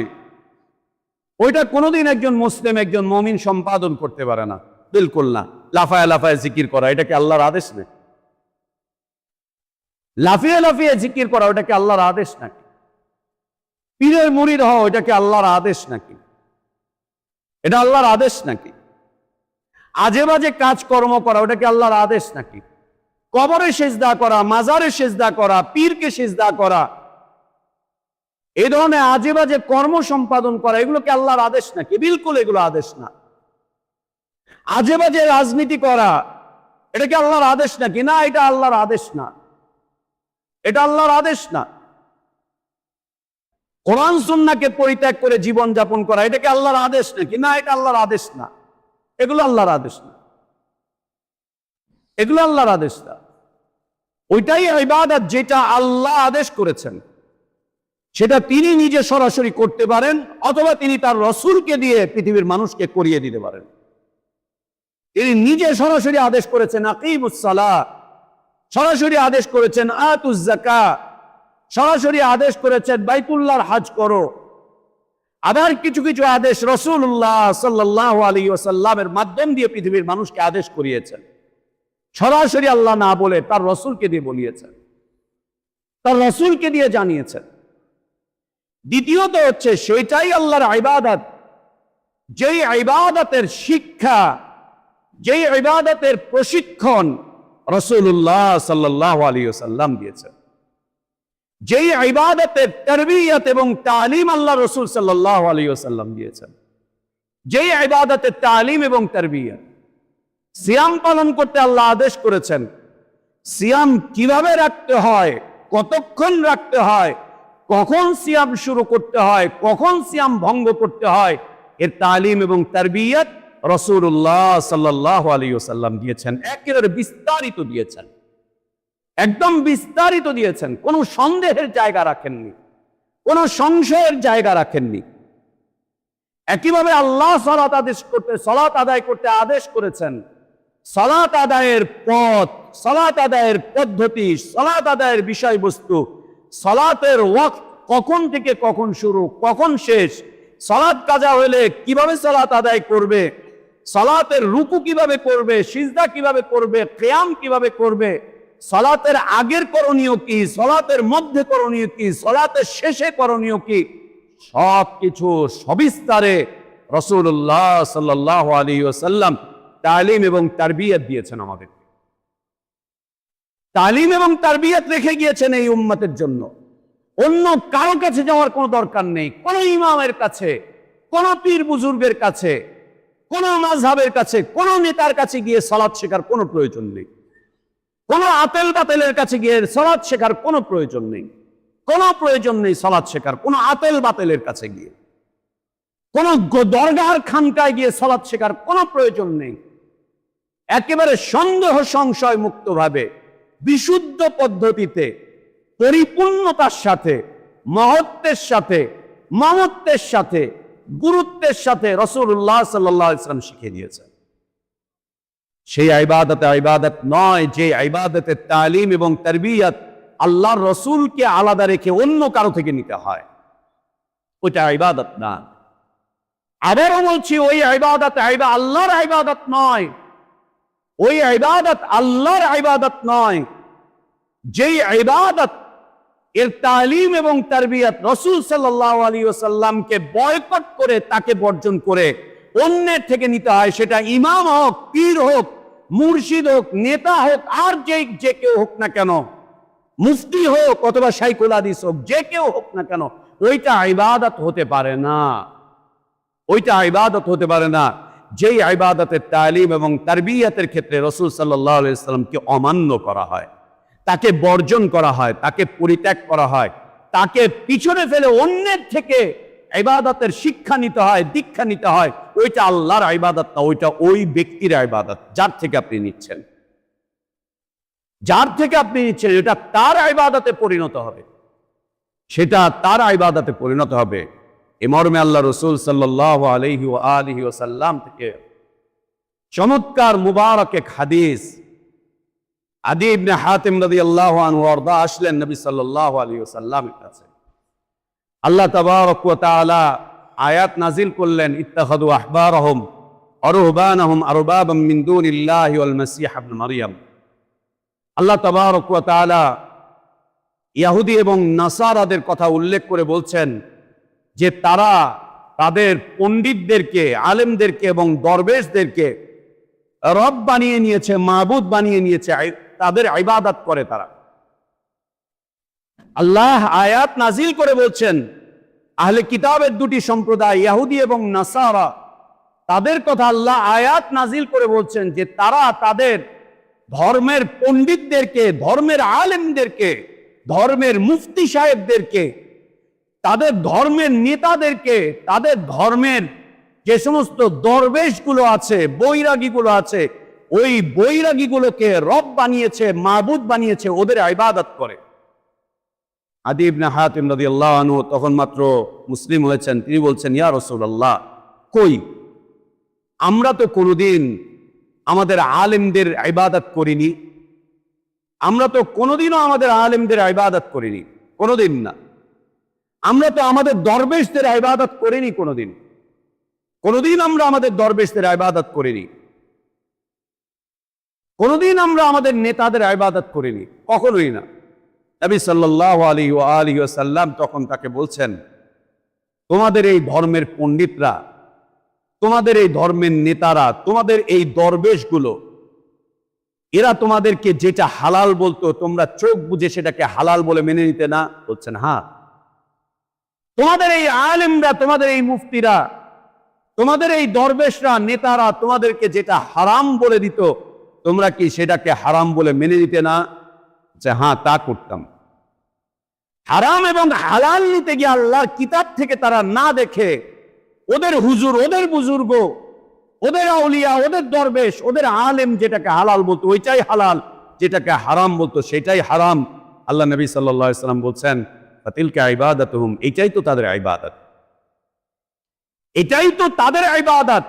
[SPEAKER 1] ওইটা কোনোদিন একজন মুসলিম, একজন মুমিন সম্পাদন করতে পারে না, বিলকুল না। লাফায় লাফায় জিকির করা, এটা কি আল্লাহর আদেশ নাকি? লাফিয়ে লাফিয়ে জিকির করা, ওটা কি আল্লাহর আদেশ নাকি? পীরের মুরিদ হওয়া, ওটা কি আল্লাহর আদেশ নাকি? এটা আল্লাহর আদেশ নাকি? আজে বাজে কাজকর্ম করা, ওটা কি আল্লাহর আদেশ নাকি? কবরে সেজদা করা, মাজারে সেজদা করা, পীরকে সেজদা করা, এই ধরনের আজে বাজে কর্ম সম্পাদন করা, এগুলো কি আল্লাহর আদেশ নাকি? বিলকুল এগুলো আদেশ না। আজে বাজে রাজনীতি করা, এটা কি আল্লাহর আদেশ নাকি? না, এটা আল্লাহর আদেশ না, এটা আল্লাহর আদেশ না। কোরআন সুন্নাহকে পরিত্যাগ করে জীবন যাপন করা, এটা কি আল্লাহর আদেশ নাকি? না, এটা আল্লাহর আদেশ না, এগুলো আল্লাহর আদেশ না, এগুলো আল্লাহর আদেশ না। ওইটাই ইবাদত যেটা আল্লাহ আদেশ করেছেন, সেটা তিনি নিজে সরাসরি করতে পারেন, অথবা তিনি তার রসূলকে দিয়ে পৃথিবীর মানুষকে করিয়ে দিতে পারেন। তিনি নিজে সরাসরি আদেশ করেছেন আকিমুস সালাহ, সরাসরি আদেশ করেছেন আতুজ যাকাত, সরাসরি আদেশ করেছেন বাইতুল্লাহর হজ করো। আবার কিছু কিছু আদেশ রাসূলুল্লাহ সাল্লাল্লাহু আলাইহি ওয়াসাল্লামের মাধ্যম দিয়ে পৃথিবীর মানুষকে আদেশ করিয়েছেন, সরাসরি আল্লাহ না বলে তার রসূলকে দিয়ে বলিয়েছেন, তার রসূলকে দিয়ে জানিয়েছেন। দ্বিতীয়ত হচ্ছে সেটাই আল্লাহর ইবাদত, যেই ইবাদতের শিক্ষা, যেই ইবাদতের প্রশিক্ষণ রাসূলুল্লাহ সাল্লাল্লাহু আলাইহি ওয়াসাল্লাম দিয়েছেন, যেই ইবাদতের তারবিয়ত এবং তালিম আল্লাহ রাসূল সাল্লাল্লাহু আলাইহি ওয়াসাল্লাম দিয়েছেন, যেই ইবাদতের তালিম এবং তারবিয়ত। সিয়াম পালন করতে আল্লাহ আদেশ করেছেন, সিয়াম কিভাবে রাখতে হয়, কতক্ষণ রাখতে হয়, কখন সিয়াম শুরু করতে হয়, কখন সিয়াম ভঙ্গ করতে হয়, এর তালিম এবং তারবিয়ত রাসূলুল্লাহ সাল্লাল্লাহু আলাইহি ওয়াসাল্লাম দিয়েছেন, একেবারে বিস্তারিত দিয়েছেন, একদম বিস্তারিত দিয়েছেন, কোনো সন্দেহের জায়গা রাখেননি, কোনো সংশয়ের জায়গা রাখেননি। একইভাবে আল্লাহ সালাত আদায় করতে আদেশ করেছেন। সালাত আদায়ের পথ, সালাত আদায়ের পদ্ধতি, সালাত আদায়ের বিষয়বস্তু, সালাতের ওয়াক্ত কখন থেকে কখন শুরু, কখন শেষ, সালাত কাজা হলে কিভাবে সালাত আদায় করবে, সালাতের রুকু কিভাবে করবে, সিজদা কিভাবে করবে, কিয়াম কিভাবে করবে, সালাতের আগের করণীয় কি, সালাতের মধ্যে করণীয় কি, সালাতের শেষে করণীয় কি, সবকিছু সবিস্তারে রাসূলুল্লাহ সাল্লাল্লাহু আলাইহি ওয়াসাল্লাম তালিম এবং তারবিয়ত দিয়েছেন আমাদের। তালিম এবং তারবিয়ত রেখে গিয়েছেন এই উম্মতের জন্য। অন্য কারো কাছে যাওয়ার কোনো দরকার নেই, কোন ইমামের কাছে, কোন পীর বুজুর্গের কাছে, কোন মাযহাবের কাছে, কোন নেতার কাছে গিয়ে সালাত শেখার কোনো প্রয়োজন নেই। কোন আতেল বাতেলের কাছে গিয়ে সালাত শেখার কোনো প্রয়োজন নেই। কোনো প্রয়োজন নেই সালাত শেখার কোন আতেল বাতেলের কাছে গিয়ে, কোন দরগার খানকায় গিয়ে সালাত শেখার কোনো প্রয়োজন নেই। একেবারে সন্দেহ সংশয় মুক্ত ভাবে বিশুদ্ধ পদ্ধতিতে পরিপূর্ণতার সাথে মহত্বের সাথে মমত্বের সাথে গুরুত্বের সাথে রাসূলুল্লাহ সাল্লাল্লাহু আলাইহি ওয়াসাল্লাম শিখিয়ে দিয়েছেন। সেই ইবাদত নয় যে ইবাদতের তালিম এবং তারবিয়ত আল্লাহর রাসূলকে আলাদা রেখে অন্য কারো থেকে নিতে হয়, ওইটা ইবাদত না। আবারও বলছি, ওই ইবাদত আল্লাহর ইবাদত নয়, ওই ইবাদত আল্লাহর ইবাদত নয় যেই ইবাদত এর তালিম এবং তারবিয়ত রাসূল সাল্লাল্লাহু আলাইহি ওয়াসাল্লামকে বয়কট করে, তাকে বর্জন করে অন্যের থেকে নিতে হয়। সেটা ইমাম হোক, পীর হোক, মুর্শিদ হোক, নেতা হোক, আর যে কেউ হোক না কেন, মুফতি হোক অথবা শাইখুল হাদিস হোক, যে কেউ হোক না কেন, ওইটা ইবাদত হতে পারে না। ওইটা ইবাদত হতে পারে না যেই ইবাদতের তালিম এবং তারবিয়তের ক্ষেত্রে রাসূল সাল্লাল্লাহু আলাইহি ওয়াসাল্লামকে অমান্য করা হয়, তাকে বর্জন করা হয়, তাকে পরিত্যাগ করা হয়, তাকে পিছনে ফেলে অন্যের থেকে ইবাদতের শিক্ষা নিতে হয়, দীক্ষা নিতে হয়। ওইটা আল্লাহর ইবাদত না, ওইটা ওই ব্যক্তির ইবাদত যার থেকে আপনি নিচ্ছেন, যার থেকে আপনি নিচ্ছেন, এটা তার ইবাদতে পরিণত হবে, সেটা তার ইবাদতে পরিণত হবে। এ মর্মে আল্লাহ রাসূল সাল্লাল্লাহু আলাইহি ওয়া আলিহি ওয়াসাল্লাম থেকে চমৎকার মুবারক এক হাদিস, আদি ইবনে হাতিম রাদিয়াল্লাহু আনহু ওয়ারদা আসলেন নবী সাল্লাল্লাহু আলাইহি ওয়াসাল্লামের কাছে। আল্লাহ তাবারক ওয়া তাআলা আয়াত নাজিল করলেন, ইত্তাখাযু আহবারহুম ওয়া রুহবানাহুম আরবাবাম মিন দুনিল্লাহি ওয়াল মাসীহ ইবনে মারইয়াম। আল্লাহ তাবারক ওয়া তাআলা ইহুদি এবং নাসারাদের কথা উল্লেখ করে বলছেন যে তারা তাদের পণ্ডিতদেরকে, আলেমদেরকে এবং দরবেশদেরকে রব বানিয়ে নিয়েছে, মাবুদ বানিয়ে নিয়েছে, তাদের ইবাদত করে তারা। আল্লাহ আয়াত নাজিল করে বলছেন আহলে কিতাবের দুটি সম্প্রদায় ইহুদি এবং নাসারা, তাদের কথা আল্লাহ আয়াত নাজিল করে বলছেন যে তারা তাদের ধর্মের পণ্ডিতদেরকে, ধর্মের আলেমদেরকে, ধর্মের মুফতি সাহেবদেরকে, তাদের ধর্মের নেতাদেরকে, তাদের ধর্মের যে সমস্ত দরবেশগুলো আছে, বৈরাগীগুলো আছে, ওই বৈরাগীগুলোকে রব বানিয়েছে, মাবুদ বানিয়েছে, ওদের ইবাদত করে। আদি ইবনে হাতিম রাদিয়াল্লাহু আনহু তখন মাত্র মুসলিম হয়েছেন। তিনি বলছেন, ইয়া রাসূলুল্লাহ, কই, আমরা তো কোনোদিন আমাদের আলেমদের ইবাদত করিনি, আমরা তো কোনোদিনও আমাদের আলেমদের ইবাদত করিনি, কোনোদিন না। আমরা তো আমাদের দরবেশদের ইবাদত করিনি, কোনোদিন কোনোদিন আমরা আমাদের দরবেশদের ইবাদত করিনি, কোনোদিন আমরা আমাদের নেতাদের ইবাদত করিনি, কখনোই না। নবী সাল্লাল্লাহু আলাইহি ওয়া আলিহি ওয়াসাল্লাম তখন তাকে বলছেন, তোমাদের এই ধর্মের পণ্ডিতরা, তোমাদের এই ধর্মের নেতারা, তোমাদের এই দরবেশগুলো, এরা তোমাদেরকে যেটা হালাল বলতো তোমরা চোখ বুজে সেটাকে হালাল বলে মেনে নিতে না? বলছেন হ্যাঁ। তোমাদের এই আলেমরা, তোমাদের এই মুফতিরা, তোমাদের এই দরবেশরা, নেতারা তোমাদেরকে যেটা হারাম বলে দিত, তোমরা কি সেটাকে হারাম বলে মেনে নিতে না? যে হ্যাঁ, তা করতাম। হারাম এবং হালাল নিতে গিয়ে আল্লাহর কিতাব থেকে তারা না দেখে ওদের হুজুর, ওদের বুজুর্গ, ওদের আউলিয়া, ওদের দরবেশ, ওদের আলেম যেটাকে হালাল বলতো ওইটাই হালাল, যেটাকে হারাম বলতো সেটাই হারাম। আল্লাহ নবী সাল্লাল্লাহু আলাইহি ওয়াসাল্লাম বলছেন, ফাতিলকা ইবাদাতুহুম, এটাই তো তাদের ইবাদত, এটাই তো তাদের ইবাদত,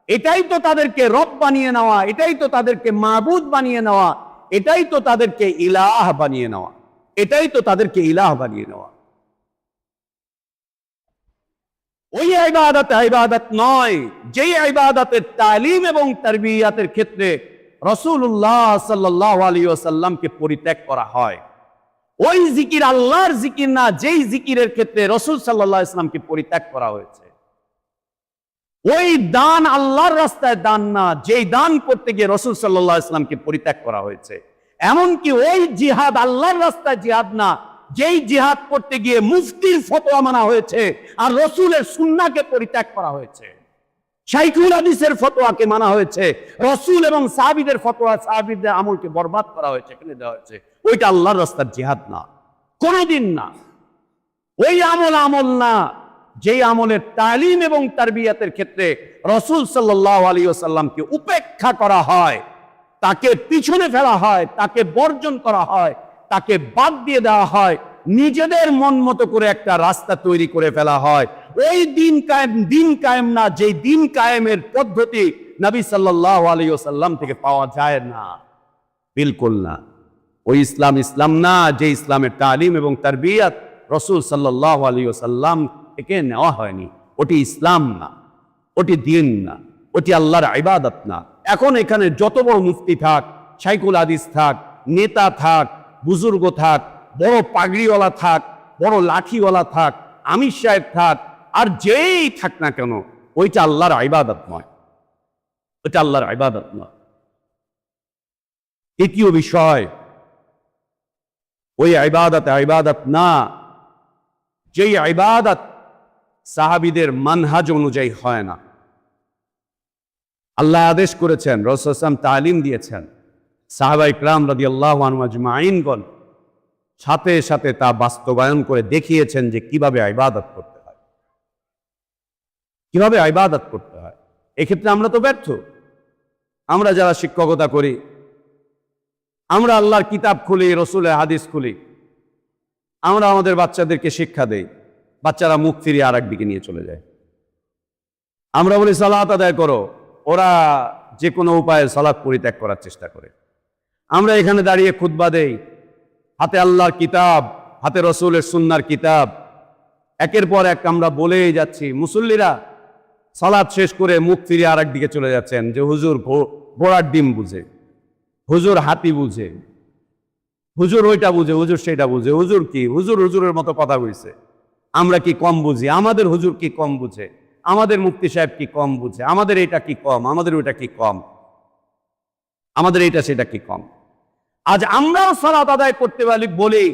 [SPEAKER 1] এটাই তো তাদেরকে রব বানিয়ে নেওয়া, এটাই তো তাদেরকে মাবুদ বানিয়ে নেওয়া, এটাই তো তাদেরকে ইলাহ বানিয়ে নেওয়া, এটাই তো তাদেরকে ইলাহ বানিয়ে নেওয়া। ওই ইবাদত নয় যেই ইবাদতের তালিম এবং তারবিয়াতের ক্ষেত্রে রাসূলুল্লাহ সাল্লাল্লাহু আলাইহি ওয়াসাল্লামকে পরিত্যাগ করা হয়, ওই জিকির আল্লাহর জিকির না যেই জিকিরের ক্ষেত্রে রাসূল সাল্লাল্লাহু আলাইহি ওয়াসাল্লামকে পরিত্যাগ করা হয়েছে, ওই দান আল্লাহর রাস্তায় দান না যেই দান করতে গিয়ে রাসূল সাল্লাল্লাহু আলাইহি ওয়াসাল্লামকে পরিত্যাগ করা হয়েছে, এমনকি ওই জিহাদ আল্লাহর রাস্তায় জিহাদ না যেই জিহাদ করতে গিয়ে মুফতির ফতোয়া মানা হয়েছে আর রাসূলের সুন্নাহকে পরিত্যাগ করা হয়েছে, শাইখুল হাদিসের ফতোয়াকে মানা হয়েছে, রাসূল এবং সাহাবীদের ফতোয়া সাহাবীদের আমলকে বরবাদ করা হয়েছে, এখানে দেওয়া হয়েছে, ওইটা আল্লাহর রাস্তার জিহাদ না, কোনোদিন না। ওই আমল না যেই আমলের তালিম এবং তারবিয়াতের ক্ষেত্রে রাসূল সাল্লাল্লাহু আলাইহি ওয়াসাল্লামকে উপেক্ষা করা হয়, তাকে পিছনে ফেলা হয়, তাকে বর্জন করা হয়, তাকে বাদ দিয়ে দেওয়া হয়, নিজেদের মন মতো করে একটা রাস্তা তৈরি করে ফেলা হয়। ওই দিন কায়েম না যেই দিন কায়েমের পদ্ধতি নবী সাল্লাল্লাহু আলাইহি ওয়াসাল্লাম থেকে পাওয়া যায় না, বিলকুল না। ওই ইসলাম না যে ইসলামের তালিম এবং তারবিয়াত রাসূল সাল্লাল্লাহু আলাইহি ওয়াসাল্লাম থেকে নেওয়া হয়নি, ওটি ইসলাম না, ওটি দিন না, ওটি আল্লাহর ইবাদত না। এখন এখানে যত বড় মুফতি থাক, শাইখুল হাদিস থাক, নেতা থাক, বুজুর্গ থাক, বড় পাগড়িওয়ালা থাক, বড় লাঠিওয়ালা থাক, আমির সাহেব থাক, আর যেই থাক না কেন, ওইটা আল্লাহর ইবাদত নয়, ওইটা আল্লাহর ইবাদত নয়। তৃতীয় বিষয়, ওই ইবাদত না যেই ইবাদত সাহাবীদের মানহাজ অনুযায়ী হয় না। আল্লাহ আদেশ করেছেন, রাসূল সাল্লাল্লাহু আলাইহি ওয়াসাল্লাম তালিম দিয়েছেন, সাহাবা ইকরাম রাদিয়াল্লাহু আনহুম আজমাইনগণ সাথে সাথে তা বাস্তবায়ন করে দেখিয়েছেন যে কিভাবে ইবাদত করতে হয়, কিভাবে ইবাদত করতে হয়। এক্ষেত্রে আমরা তো ব্যর্থ। আমরা যারা শিক্ষকতা করি, আমরা আল্লাহর কিতাব খুলি, রাসূলের হাদিস খুলি, আমরা আমাদের বাচ্চাদেরকে শিক্ষা দেই, বাচ্চারা মুখ ফিরিয়ে আর একদিকে নিয়ে চলে যায়। আমরা বলি সালাত আদায় করো, ওরা যে কোনো উপায়ে সালাত পরিত্যাগ করার চেষ্টা করে। আমরা এখানে দাঁড়িয়ে খুতবা দেই, হাতে আল্লাহর কিতাব, হাতে রাসূলের সুন্নাহর কিতাব, একের পর এক আমরা বলেই যাচ্ছি। মুসল্লিরা সালাত শেষ করে মুখ ফিরিয়ে আর একদিকে চলে যাচ্ছেন, যে হুজুর ঘোড়ার ডিম বুঝে, হুজুর হাতি বুঝে, হুজুর ওইটা বুঝে, হুজুর সেটা বুঝে, হুজুর কি, হুজুরের মতো কথা বলছে, আমরা কি কম বুঝি, আমাদের হুজুর কি কম বুঝে, আমাদের মুফতি সাহেব কি কম বুঝে, আমাদের এটা কি কম, আমাদের ওইটা কি কম, আমাদের এটা সেটা কি কম। আজ আমরাও সালাত আদায় করতে পারি বলি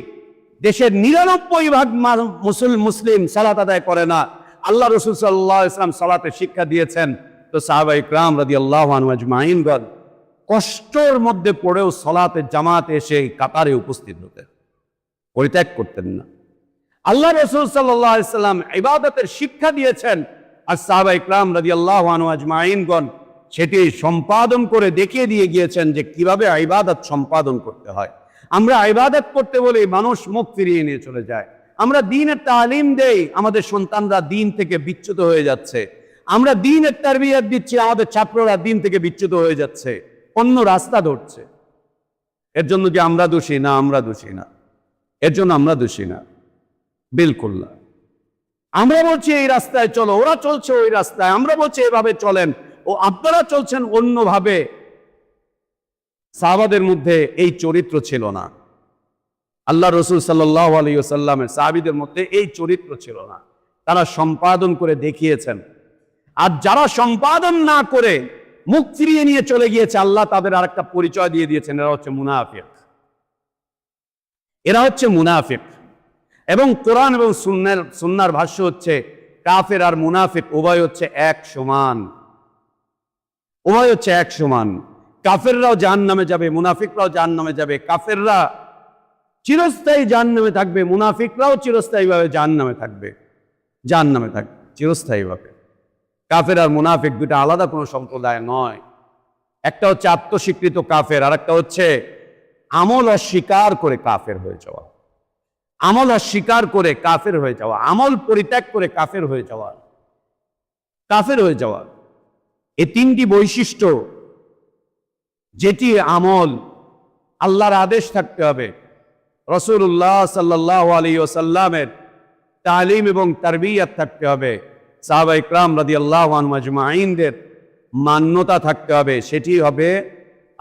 [SPEAKER 1] দেশের ৯৯% মুসলিম সালাত আদায় করে না। আল্লাহ রাসূল সাল্লাল্লাহু আলাইহি ওয়াসাল্লাম সালাতের শিক্ষা দিয়েছেন, তো সাহাবা ইকরাম রাদিয়াল্লাহু আনহুম আজমাইনগণ কষ্টের মধ্যে পড়েও সালাতের জামাতে এসে কাতারে উপস্থিত হতেন, পরিত্যাগ করতেন না। আল্লাহ রাসূল সাল্লাল্লাহু আলাইহি ওয়াসাল্লাম ইবাদতের শিক্ষা দিয়েছেন, আর সাহাবা ইকরাম রাদিয়াল্লাহু আনহুম আজমাইনগণ সেটি সম্পাদন করে দেখিয়ে দিয়ে গিয়েছেন যে কিভাবে ইবাদত সম্পাদন করতে হয়। আমরা ইবাদত করতে বলি, মানুষ মুখ ফিরিয়ে নিয়ে চলে যায়। আমরা দ্বীনের তালিম দেই, আমাদের সন্তানরা দ্বীন থেকে বিচ্যুত হয়ে যাচ্ছে। আমরা দ্বীনের তারবিয়াত দিচ্ছি, আমাদের ছাত্ররা দ্বীন থেকে বিচ্যুত হয়ে যাচ্ছে, অন্য রাস্তা ধরছে। এর জন্য কি আমরা দোষী? না, আমরা দোষী না, এর জন্য আমরা দোষী না, বিলকুল না। আমরা বলছি এই রাস্তায় চলো, ওরা চলছে ওই রাস্তায়, আমরা বলছি এভাবে চলেন, ও আপনারা চলছেন অন্যভাবে। সাহাবাদের মধ্যে এই চরিত্র ছিল না। আল্লাহ রাসূল সাল্লাল্লাহু আলাইহি ওয়াসাল্লামের সাহাবীদের মধ্যে এই চরিত্র ছিল না। তারা সম্পাদন করে দেখিয়েছেন। আর যারা সম্পাদন না করে মুখ ফিরিয়ে নিয়ে চলে গিয়েছে, আল্লাহ তাদের আরেকটা পরিচয় দিয়ে দিয়েছেন, এরা হচ্ছে মুনাফিক। এরা হচ্ছে মুনাফিক। এবং কোরআন এবং সুন্নাহর ভাষ্য হচ্ছে কাফের আর মুনাফিক উভয় হচ্ছে এক সমান, উভয় হচ্ছে এক সমান। কাফেররাও জাহান্নামে যাবে, মুনাফিকরাও জাহান্নামে যাবে। কাফেররা চিরস্থায়ী জাহান্নামে থাকবে, মুনাফিকরাও চিরস্থায়ীভাবে জাহান্নামে থাকবে, চিরস্থায়ীভাবে। কাফের আর মুনাফিক দুটা আলাদা কোনো সম্প্রদায় নয়। একটা হচ্ছে আত্মস্বীকৃত কাফের, আর একটা হচ্ছে আমল অস্বীকার করে কাফের হয়ে যাওয়া, আমল অস্বীকার করে কাফের হয়ে যাওয়া, আমল পরিত্যাগ করে কাফের হয়ে যাওয়া। এই তিনটি বৈশিষ্ট্য, যেটি আমল আল্লাহর আদেশ থাকতে হবে, রাসূলুল্লাহ সাল্লাল্লাহু আলাইহি ওয়াসাল্লামের তালিম এবং তারবিয়াত থাকতে হবে, সাহাবা ইকরাম রাদিয়াল্লাহু আনহুম আজমাইনদের মান্যতা থাকতে হবে, সেটি হবে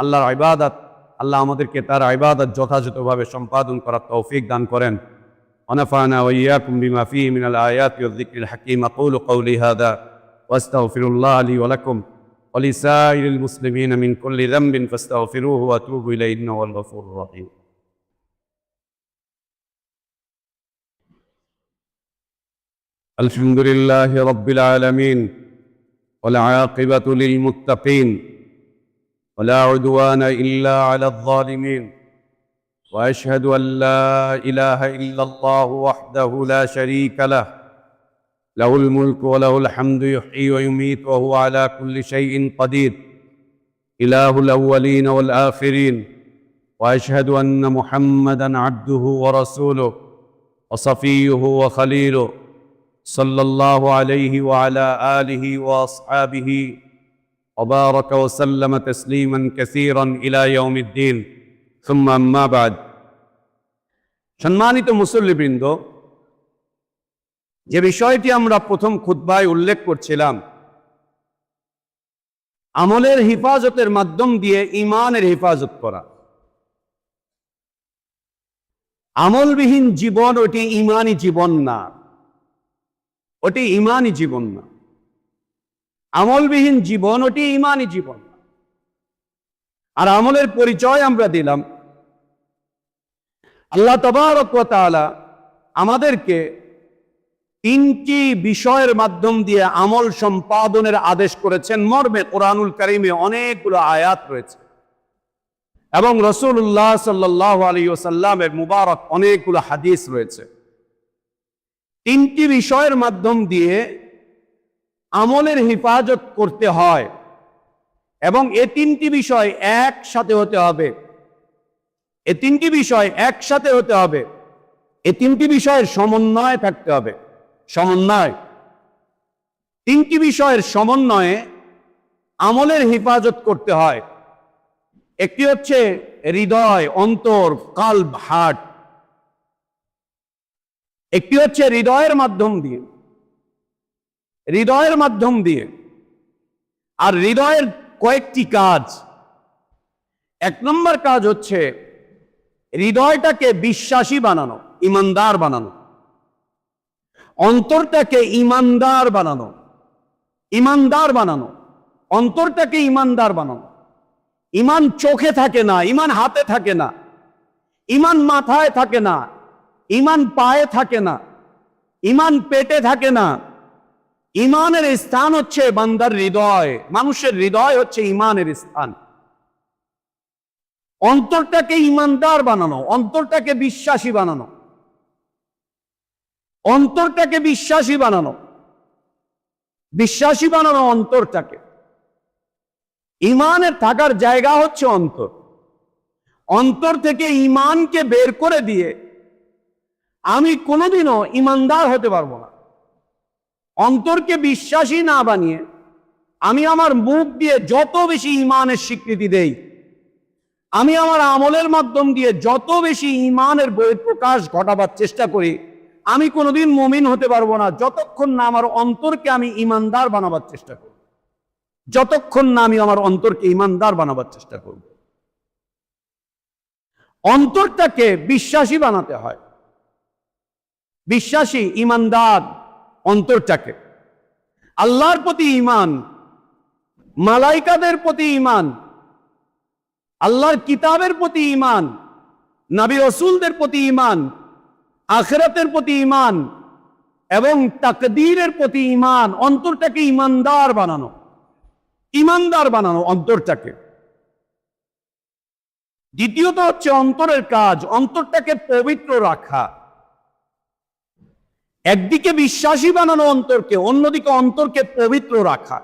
[SPEAKER 1] আল্লাহর ইবাদত, আল্লাহ আমাদেরকে তার ইবাদত যথাযথভাবে সম্পাদন করার তৌফিক দান করেন। ونفعنا وإياكم بما فيه من الآيات والذكر الحكيم. أقول قولي هذا وأستغفر الله لي ولكم ولسائر المسلمين من كل ذنب فاستغفروه وأتوبوا إليه إنه هو الغفور الرحيم. الحمد لله رب العالمين والعاقبة للمتقين ولا عدوان إلا على الظالمين وأشهد أن لا إله إلا الله وحده لا شريك له له الملك وله الحمد يحيي ويميت وهو على كل شيء قدير إله الأولين والآخرين وأشهد أن محمدًا عبده ورسوله وصفيه وخليله صلى الله عليه وعلى آله وأصحابه وبارك وسلم تسليما كثيرا إلى يوم الدين. ثم أما بعد. সম্মানিত মুসল্লিবৃন্দ, যে বিষয়টি আমরা প্রথম খুতবায় উল্লেখ করছিলাম, আমলের হিফাজতের মাধ্যম দিয়ে ঈমানের হিফাজত করা। আমলবিহীন জীবন ওটি ঈমানি জীবন না, ওটি ঈমানি জীবন না। আমলবিহীন জীবন ওটি ঈমানি জীবন। আর আমলের পরিচয় আমরা দিলাম। আল্লাহ তাবারক ওয়া তাআলা আমাদেরকে তিনটি বিষয়ের মাধ্যম দিয়ে আমল সম্পাদনের আদেশ করেছেন মর্মে কোরআনুল কারীমে অনেকগুলো আয়াত রয়েছে এবং রাসূলুল্লাহ সাল্লাল্লাহু আলাইহি ওয়াসাল্লামের মুবারক অনেকগুলো হাদিস রয়েছে। তিনটি বিষয়ের মাধ্যম দিয়ে আমলের হিফাজত করতে হয় এবং এ তিনটি বিষয় একসাথে হতে হবে। এ তিনটি বিষয় একসাথে হতে হবে। এ তিনটি বিষয়ের সমন্বয় থাকতে হবে। সমন্বয়, তিনটি বিষয়ের সমন্বয়ে আমলের হিফাজত করতে হয়। একটি হচ্ছে হৃদয়, অন্তর, কালব, হার্ট। একটি হচ্ছে হৃদয়ের মাধ্যম দিয়ে, হৃদয়ের মাধ্যম দিয়ে। আর হৃদয়ের কয়েকটি কাজ। এক নম্বর কাজ হচ্ছে হৃদয়টাকে বিশ্বাসী বানানো, ইমানদার বানানো। অন্তরটাকে ইমানদার বানানো, ইমানদার বানানো। অন্তরটাকে ইমানদার বানানো। ইমান চোখে থাকে না, ইমান হাতে থাকে না, ইমান মাথায় থাকে না, ইমান পায়ে থাকে না, ইমান পেটে থাকে না। ইমানের স্থান হচ্ছে বান্দার হৃদয়। মানুষের হৃদয় হচ্ছে ইমানের স্থান। অন্তরটাকে ইমানদার বানানো, অন্তরটাকে বিশ্বাসী বানানো, অন্তরটাকে বিশ্বাসী বানানো, বিশ্বাসী বানানো অন্তরটাকে। ইমানের থাকার জায়গা হচ্ছে অন্তর। অন্তর থেকে ইমানকে বের করে দিয়ে আমি কোনোদিনও ইমানদার হতে পারবো না। অন্তরকে বিশ্বাসী না বানিয়ে আমি আমার মুখ দিয়ে যত বেশি ইমানের স্বীকৃতি দেই, আমি আমার আমলের মাধ্যম দিয়ে যত বেশি ইমানের বহিঃপ্রকাশ ঘটাবার চেষ্টা করি, আমি কোনোদিন মুমিন হতে পারবো না যতক্ষণ না আমার অন্তরকে আমি ইমানদার বানাবার চেষ্টা করব। যতক্ষণ না আমি আমার অন্তরকে ইমানদার বানাবার চেষ্টা করব। অন্তরটাকে বিশ্বাসী বানাতে হয়। বিশ্বাসী, ইমানদার অন্তরটাকে। আল্লাহর প্রতি ঈমান, মালাইকাদের প্রতি ঈমান, আল্লাহর কিতাবের প্রতি ঈমান, নবী রাসূলদের প্রতি ঈমান, আখিরাতের প্রতি ঈমান এবং তাকদীরের প্রতি ঈমান। অন্তরটাকে ঈমানদার বানানো, ঈমানদার বানানো অন্তরটাকে। দ্বিতীয়ত হচ্ছে অন্তরের কাজ, অন্তরটাকে পবিত্র রাখা। একদিকে বিশ্বাসী বানানো অন্তরকে, অন্যদিকে অন্তরকে পবিত্র রাখা।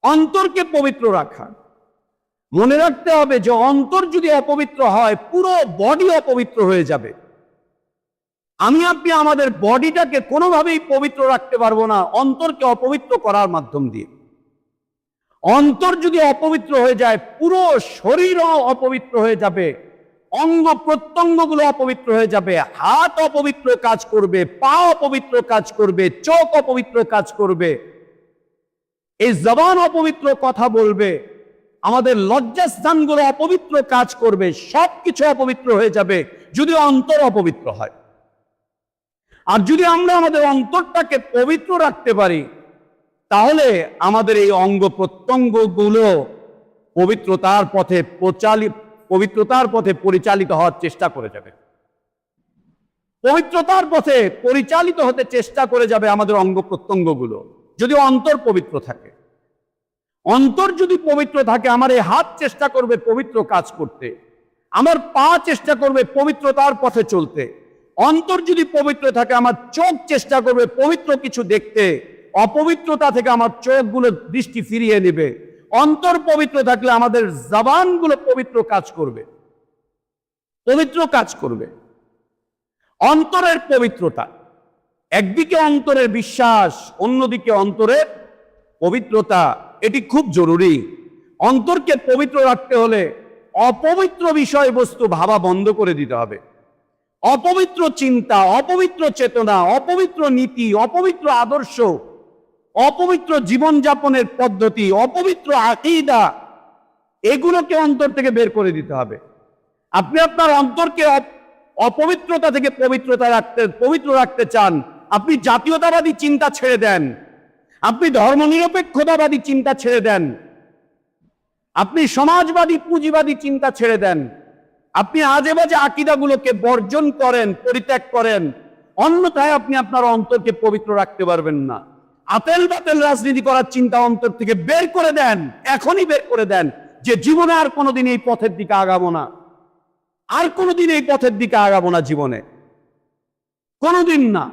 [SPEAKER 1] অন্তরকে পবিত্র রাখা। মনে রাখতে হবে যে অন্তর যদি অপবিত্র হয় পুরো বডি অপবিত্র হয়ে যাবে। আমি আপনি আমাদের বডিটাকে কোনোভাবেই পবিত্র রাখতে পারবো না অন্তরকে অপবিত্র করার মাধ্যম দিয়ে। অন্তর যদি অপবিত্র হয়ে যায় পুরো শরীরও অপবিত্র হয়ে যাবে, অঙ্গ প্রত্যঙ্গগুলো অপবিত্র হয়ে যাবে। হাত অপবিত্র কাজ করবে, পা অপবিত্র কাজ করবে, চোখ অপবিত্র কাজ করবে, এই জবান অপবিত্র কথা বলবে, আমাদের লজ্জাস্থানগুলো অপবিত্র কাজ করবে, সবকিছু অপবিত্র হয়ে যাবে যদি অন্তর অপবিত্র হয়। আর যদি আমরা আমাদের অন্তরটাকে পবিত্র রাখতে পারি, তাহলে আমাদের এই অঙ্গ প্রত্যঙ্গগুলো পবিত্রতার পথে পরিচালিত হওয়ার চেষ্টা করে যাবে। পবিত্রতার পথে পরিচালিত হতে চেষ্টা করে যাবে আমাদের অঙ্গ প্রত্যঙ্গগুলো, যদি অন্তর পবিত্র থাকে। অন্তর যদি পবিত্র থাকে, আমার এই হাত চেষ্টা করবে পবিত্র কাজ করতে, আমার পা চেষ্টা করবে পবিত্রতার পথে চলতে। অন্তর যদি পবিত্র থাকে, আমার চোখ চেষ্টা করবে পবিত্র কিছু দেখতে, অপবিত্রতা থেকে আমার চোখগুলো দৃষ্টি ফিরিয়ে নেবে। অন্তর পবিত্র থাকলে আমাদের জবানগুলো পবিত্র কাজ করবে, পবিত্র কাজ করবে। অন্তরের পবিত্রতা, একদিকে অন্তরের বিশ্বাস, অন্যদিকে অন্তরের পবিত্রতা, এটি খুব জরুরি। অন্তরকে পবিত্র রাখতে হলে অপবিত্র বিষয়বস্তু ভাবা বন্ধ করে দিতে হবে। অপবিত্র চিন্তা, অপবিত্র চেতনা, অপবিত্র নীতি, অপবিত্র আদর্শ, অপবিত্র জীবনযাপনের পদ্ধতি, অপবিত্র আকীদা, এগুলোকে অন্তর থেকে বের করে দিতে হবে। আপনি আপনার অন্তরকে অপবিত্রতা থেকে পবিত্র রাখতে চান, আপনি জাতীয়তাবাদী চিন্তা ছেড়ে দেন, আপনি ধর্মনিরপেক্ষতাবাদী চিন্তা ছেড়ে দেন, আপনি সমাজবাদী পুঁজিবাদী চিন্তা ছেড়ে দেন, আপনি আজে বাজে আকীদাগুলোকে বর্জন করেন, পরিত্যাগ করেন, অন্যথায় আপনি আপনার অন্তরকে পবিত্র রাখতে পারবেন না। আতেল বাতেল রাজনীতি করার চিন্তা অন্তর থেকে বের করে দেন, এখনই বের করে দেন, যে জীবনে আর কোনোদিন এই পথের দিকে আগাবো না, আর কোনোদিন এই পথের দিকে আগাবো না, জীবনে কোনোদিন না।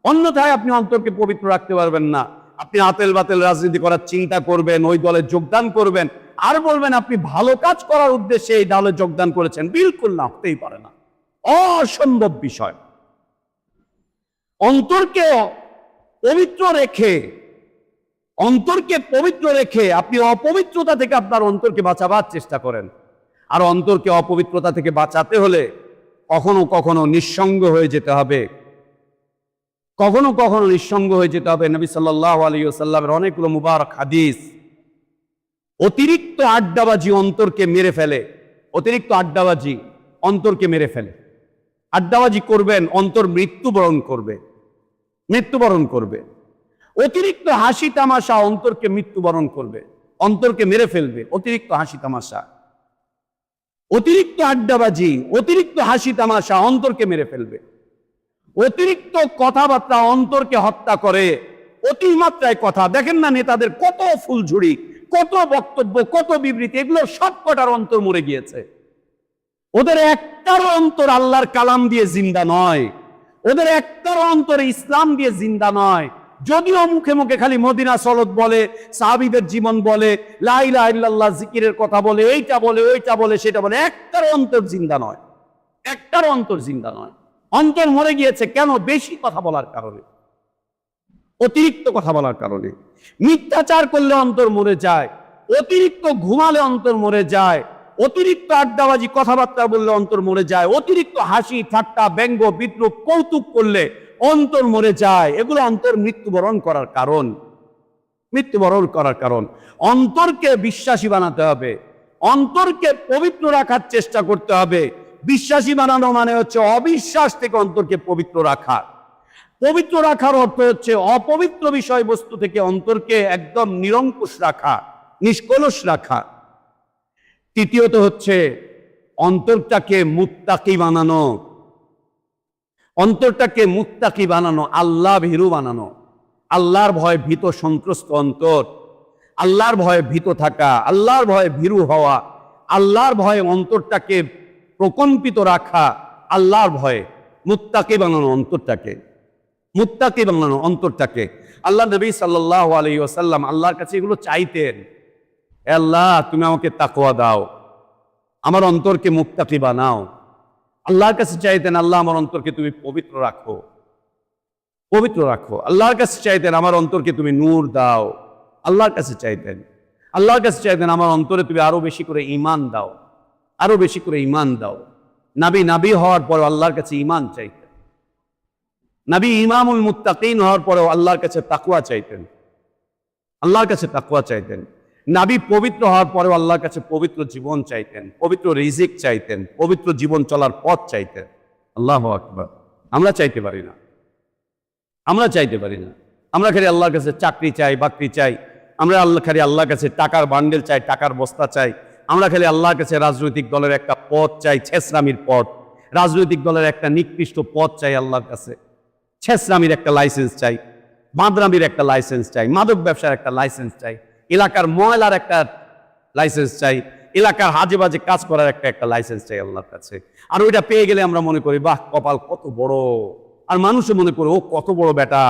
[SPEAKER 1] অন্যথায় আপনি অন্তরকে পবিত্র রাখতে পারবেন না। আপনি আতেল বাতেল রাজনীতি করার চিন্তা করবেন, ওই দলে যোগদান করবেন, আর বলবেন আপনি ভালো কাজ করার উদ্দেশ্যে এই দলে যোগদান করেছেন। বিলকুল না, হতেই পারে না, অসম্ভব বিষয়। অন্তরকে পবিত্র রেখে আপনি অপবিত্রতা থেকে আপনার অন্তরকে বাঁচাবার চেষ্টা করেন। আর অন্তরকে অপবিত্রতা থেকে বাঁচাতে হলে কখনো কখনো নিঃসঙ্গ হয়ে যেতে হবে, কখনো কখনো নিঃসঙ্গ হয়ে যেতে হবে। নবী সাল্লাল্লাহু আলাইহি ওয়াসাল্লামের অনেকগুলো মুবারক হাদিস। অতিরিক্ত আড্ডাবাজি অন্তরকে মেরে ফেলে, অতিরিক্ত আড্ডাবাজি অন্তরকে মেরে ফেলে। আড্ডাবাজি করবেন, অন্তর মৃত্যুবরণ করবে। অতিরিক্ত হাসি তামাশা অন্তরকে মৃত্যুবরণ করবে, অন্তরকে মেরে ফেলবে। অতিরিক্ত হাসি তামাশা, অতিরিক্ত আড্ডাবাজি, অতিরিক্ত হাসি তামাশা অন্তরকে মেরে ফেলবে। অতিরিক্ত কথাবার্তা অন্তরকে হত্যা করে। অতিমাত্রায় কথা, দেখেন না নেতাদের কত ফুলঝুড়ি, কত বক্তব্য, কত বিবৃতি, এগুলো সব কটার অন্তর মরে গিয়েছে। ওদের একটার অন্তর আল্লাহর কালাম দিয়ে জিন্দা নয়, ওদের একটার অন্তর ইসলাম দিয়ে জিন্দা নয়। যদিও মুখে মুখে খালি মদিনা সনদ বলে, সাহাবীদের জীবন বলে, লা ইলাহা ইল্লাল্লাহ জিকিরের কথা বলে, এইটা বলে, ওইটা বলে, সেটা বলে, একটার অন্তর জিন্দা নয়, একটার অন্তর জিন্দা নয়। অন্তর মরে গিয়েছে কেন? বেশি কথা বলার কারণে, অতিরিক্ত কথা বলার কারণে। মিথ্যাচার করলে অন্তর মরে যায়, অতিরিক্ত ঘুমালে অন্তর মরে যায়, অতিরিক্ত আড্ডাবাজি কথাবার্তা বললে অন্তর মরে যায়, অতিরিক্ত হাসি ঠাট্টা ব্যঙ্গ বিদ্রুপ কৌতুক করলে অন্তর মরে যায়। এগুলো অন্তর মৃত্যুবরণ করার কারণ। অন্তরকে বিশ্বাসী বানাতে হবে, অন্তরকে পবিত্র রাখার চেষ্টা করতে হবে। বিশ্বাসী বানানো মানে হচ্ছে অবিশ্বাস থেকে অন্তরকে পবিত্র রাখা। পবিত্র রাখার অর্থ হচ্ছে অপবিত্র বিষয়বস্তু থেকে অন্তরকে একদম নিরঙ্কুশ রাখা, নিষ্কলুষ রাখা। তৃতীয়ত হচ্ছে অন্তরটাকে মুত্তাকি বানানো, অন্তরটাকে মুত্তাকি বানানো, আল্লাহ ভীরু বানানো। আল্লাহর ভয়ে ভীত সন্ত্রস্ত অন্তর, আল্লাহর ভয়ে ভীত থাকা, আল্লাহর ভয়ে ভীরু হওয়া, আল্লাহর ভয়ে অন্তরটাকে প্রকম্পিত রাখা, আল্লাহর ভয়ে মুত্তাকি বানানো অন্তরটাকে, মুত্তাকি বানানো অন্তরটাকে। আল্লাহ নবী সাল্লাল্লাহু আলাইহি ওয়াসাল্লাম আল্লাহর কাছে এগুলো চাইতেন, আল্লাহ তুমি আমাকে তাকওয়া দাও, আমার অন্তরকে মুত্তাকি বানাও। আল্লাহর কাছে চাইতেন, আল্লাহ আমার অন্তরকে তুমি পবিত্র রাখো, পবিত্র রাখো। আল্লাহর কাছে চাইতেন, আমার অন্তরকে তুমি নূর দাও। আল্লাহর কাছে চাইতেন, আল্লাহর কাছে চাইতেন, আমার অন্তরে তুমি আরো বেশি করে ঈমান দাও, আরো বেশি করে ঈমান দাও। নবী হওয়ার পর আল্লাহর কাছে ঈমান চাইতেন, নবী ইমামুল মুত্তাকিন হওয়ার পরেও আল্লাহর কাছে তাকওয়া চাইতেন, আল্লাহর কাছে তাকওয়া চাইতেন। নবী পবিত্র হওয়ার পরেও আল্লাহর কাছে পবিত্র জীবন চাইতেন, পবিত্র রিজিক চাইতেন, পবিত্র জীবন চলার পথ চাইতেন। আল্লাহু আকবার। আমরা চাইতে পারি না, আমরা চাইতে পারি না। আমরা খালি আল্লাহর কাছে চাকরি চাই, বাকরি চাই। আমরা খালি আল্লাহর কাছে টাকার বান্ডেল চাই, টাকার বস্তা চাই। আমরা খালি আল্লাহর কাছে রাজনৈতিক দলের একটা পথ চাই, ছেসরামির পথ। রাজনৈতিক দলের একটা নিকৃষ্ট পথ চাই আল্লাহর কাছে। ছেসরামির একটা লাইসেন্স চাই, বাঁদরামির একটা লাইসেন্স চাই, মাদক ব্যবসার একটা লাইসেন্স চাই, এলাকার ময়লার একটা লাইসেন্স চাই, এলাকার হাজে বাজে কাজ করার একটা লাইসেন্স চাই আল্লাহর কাছে। আর ওইটা পেয়ে গেলে আমরা মনে করি বাহ, কপাল কত বড়। আর মানুষও মনে করে ও কত বড় বেটা,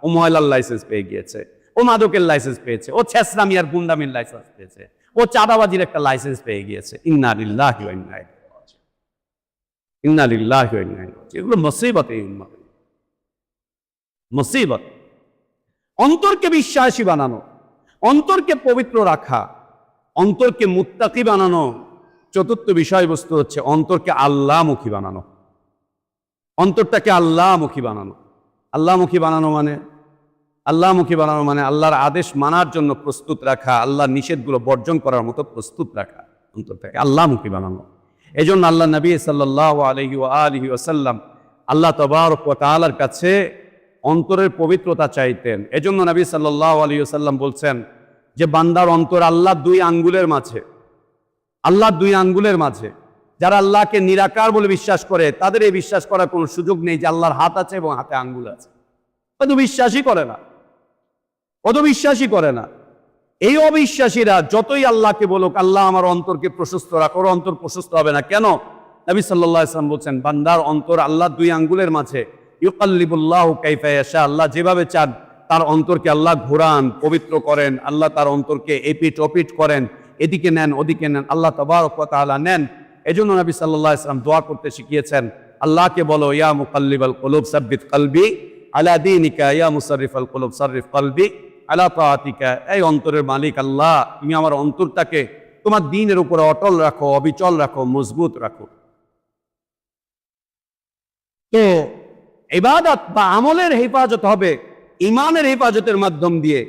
[SPEAKER 1] ও ময়লার লাইসেন্স পেয়ে গিয়েছে, ও মাদকের লাইসেন্স পেয়েছে, ও ছেসরামি আর গুন্ডামির লাইসেন্স পেয়েছে, ও চাঁদাবাজির একটা লাইসেন্স পেয়ে গিয়েছে। ইন্না লিল্লাহি ওয়া ইন্না ইলাইহি রাজিউন, ইন্না লিল্লাহি ওয়া ইন্না ইলাইহি রাজিউন। এগুলো মুসিবত, এই উম্মাহ মুসিবত। অন্তরকে বিশ্বাসী বানানো, অন্তরকে পবিত্র রাখা, অন্তরকে মুত্তাকি বানানো। চতুর্থ বিষয়বস্তু হচ্ছে অন্তরকে আল্লাহমুখী বানানো। অন্তরটাকে আল্লাহমুখী বানানো। আল্লাহমুখী বানানো মানে, আল্লাহমুখী বানানো মানে আল্লাহর আদেশ মানার জন্য প্রস্তুত রাখা, আল্লাহর নিষেধগুলো বর্জন করার মতো প্রস্তুত রাখা। অন্তরটাকে আল্লাহমুখী বানানো। এই জন্য আল্লাহ নবী সাল্লাল্লাহু আলাইহি ওয়া আলিহি ওয়াসাল্লাম আল্লাহ তাবারক ওয়া তাআলার কাছে অন্তরের পবিত্রতা চাইতেন। এজন্য নবী সাল্লাল্লাহু আলাইহি ওয়াসাল্লাম বলছেন যে বান্দার অন্তর আল্লাহ দুই আঙ্গুলের মাঝে, আল্লাহ দুই আঙ্গুলের মাঝে। যারা আল্লাহকে নিরাকার বলে বিশ্বাস করে তাদের এই বিশ্বাস করার কোনো সুযোগ নেই যে আল্লাহর হাত আছে এবং হাতে আঙ্গুল আছে। ও তো বিশ্বাসই করে না, ও তো বিশ্বাসই করে না। এই অবিশ্বাসীরা যতই আল্লাহকে বলুক আল্লাহ আমার অন্তরকে প্রশস্ত রাখো, ওর অন্তর প্রশস্ত হবে না। কেন? নবী সাল্লাল্লাহু আলাইহি ওয়াসাল্লাম বলছেন বান্দার অন্তর আল্লাহ দুই আঙ্গুলের মাঝে। ইউকাল্লিবুল্লাহু কাইফা ইয়াশা, আল্লাহ যেভাবে চান তার অন্তরকে আল্লাহ ঘোরান, পবিত্র করেন। আল্লাহ তার অন্তরকে এপিট ওপিট করেন, এদিকে নেন ওদিকে নেন, আল্লাহ তাবারক ওয়া তাআলা নেন। এজন্য নবী সাল্লাল্লাহু আলাইহি ওয়াসাল্লাম দোয়া করতে শিখিয়েছেন, আল্লাহকে বলো ইয়া মুকাল্লিবাল কুলুব সাব্বিত কলবি আলা দীনিকা, ইয়া মুসাররিফাল কুলুব সাররিফ কলবি আলা তাআতিকা। এই অন্তরের মালিক আল্লাহ, তুমি আমার অন্তরটাকে তোমার দ্বীনের উপরে অটল রাখো, অবিচল রাখো, মজবুত রাখো। তো ইবাদত বা আমলের হেফাজত হবে ইমানের হেফাজতের মাধ্যম দিয়ে,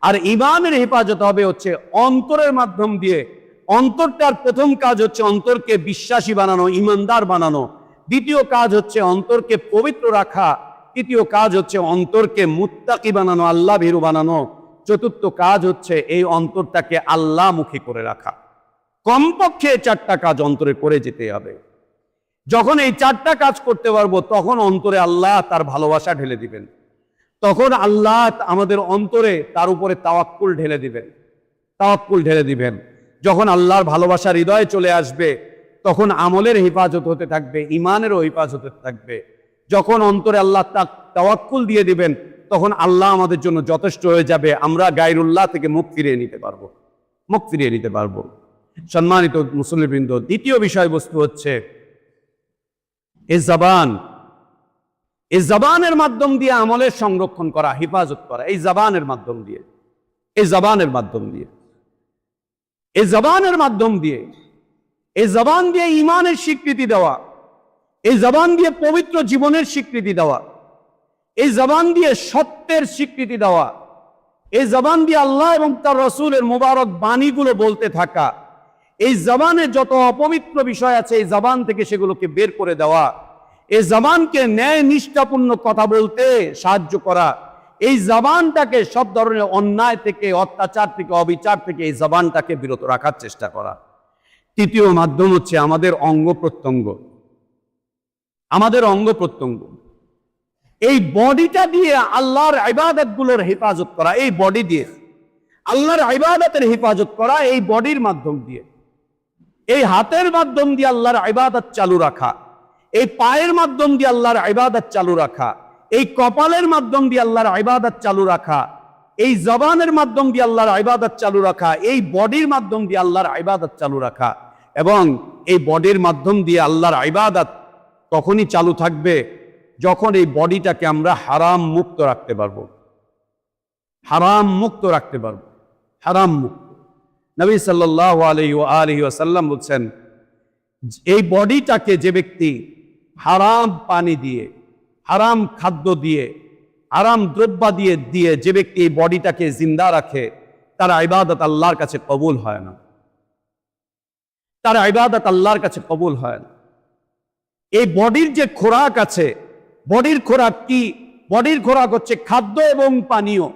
[SPEAKER 1] আর ইমানের হেফাজত হবে হচ্ছে অন্তরের মাধ্যম দিয়ে। অন্তরটার প্রথম কাজ হচ্ছে অন্তরকে বিশ্বাসী বানানো, ইমানদার বানানো। দ্বিতীয় কাজ হচ্ছে অন্তরকে পবিত্র রাখা। তৃতীয় কাজ হচ্ছে অন্তরকে মুত্তাকি বানানো, আল্লাহ ভীরু বানানো। চতুর্থ কাজ হচ্ছে এই অন্তরটাকে আল্লাহমুখী করে রাখা। কমপক্ষে চারটা কাজ অন্তরে করে যেতে হবে। যখন এই চারটা কাজ করতে পারবো তখন অন্তরে আল্লাহ তার ভালোবাসা ঢেলে দিবেন, তখন আল্লাহ আমাদের অন্তরে তার উপরে তাওয়াক্কুল ঢেলে দিবেন, তাওয়াক্কুল ঢেলে দিবেন। যখন আল্লাহর ভালোবাসা হৃদয়ে চলে আসবে তখন আমলের হেফাজত হতে থাকবে, ইমানেরও হেফাজত হতে থাকবে। যখন অন্তরে আল্লাহ তাওয়াক্কুল দিয়ে দিবেন তখন আল্লাহ আমাদের জন্য যথেষ্ট হয়ে যাবে। আমরা গায়রুল্লাহ থেকে মুখ ফিরিয়ে নিতে পারবো, মুখ ফিরিয়ে নিতে পারবো। সম্মানিত মুসল্লিবৃন্দ, দ্বিতীয় বিষয়বস্তু হচ্ছে এই জবান। এই জবানের মাধ্যম দিয়ে আমলের সংরক্ষণ করা, হেফাজত করা, এই জবানের মাধ্যম দিয়ে, এই জবানের মাধ্যম দিয়ে, এই জবানের মাধ্যম দিয়ে, এই জবান দিয়ে ইমানের স্বীকৃতি দেওয়া, এই জবান দিয়ে পবিত্র জীবনের স্বীকৃতি দেওয়া, এই জবান দিয়ে সত্যের স্বীকৃতি দেওয়া, এই জবান দিয়ে আল্লাহ এবং তার রাসূলের মুবারক বাণীগুলো বলতে থাকা, এই জবানে যত অপবিত্র বিষয় আছে এই জবান থেকে সেগুলোকে বের করে দেওয়া, এই জবানকে ন্যায় নিষ্ঠাপূর্ণ কথা বলতে সাহায্য করা, এই জবানটাকে সব ধরনের অন্যায় থেকে, অত্যাচার থেকে, অবিচার থেকে এই জবানটাকে বিরত রাখার চেষ্টা করা। তৃতীয় মাধ্যম হচ্ছে আমাদের অঙ্গ প্রত্যঙ্গ, আমাদের অঙ্গ প্রত্যঙ্গ। এই বডিটা দিয়ে আল্লাহর ইবাদতগুলোর হেফাজত করা, এই বডি দিয়ে আল্লাহর ইবাদতের হেফাজত করা, এই বডির মাধ্যম দিয়ে, এই হাতের মাধ্যম দিয়ে আল্লাহর ইবাদত চালু রাখা, এই পায়ের মাধ্যম দিয়ে আল্লাহর ইবাদত চালু রাখা, এই কপালের মাধ্যম দিয়ে আল্লাহর ইবাদত চালু রাখা, এই জবানের মাধ্যম দিয়ে আল্লাহর ইবাদত চালু রাখা, এই বডির মাধ্যম দিয়ে আল্লাহর ইবাদত চালু রাখা। এবং এই বডির মাধ্যম দিয়ে আল্লাহর ইবাদত তখনই চালু থাকবে যখন এই বডিটাকে আমরা হারাম মুক্ত রাখতে পারবো, হারাম মুক্ত রাখতে পারবো, হারাম মুক্ত। নবী সাল্লাল্লাহু আলাইহি ওয়াসাল্লাম বলছেন এই বডিটাকে যে ব্যক্তি হারাম পানি দিয়ে, হারাম খাদ্য দিয়ে, হারাম দ্রব্য দিয়ে যে ব্যক্তি এই বডিটাকে জিন্দা রাখে, তার ইবাদত আল্লাহর কাছে কবুল হয় না, তার ইবাদত আল্লাহর কাছে কবুল হয় না। এই বডির যে খোরাক আছে, বডির খোরাক কি? বডির খোরাক হচ্ছে খাদ্য এবং পানীয়।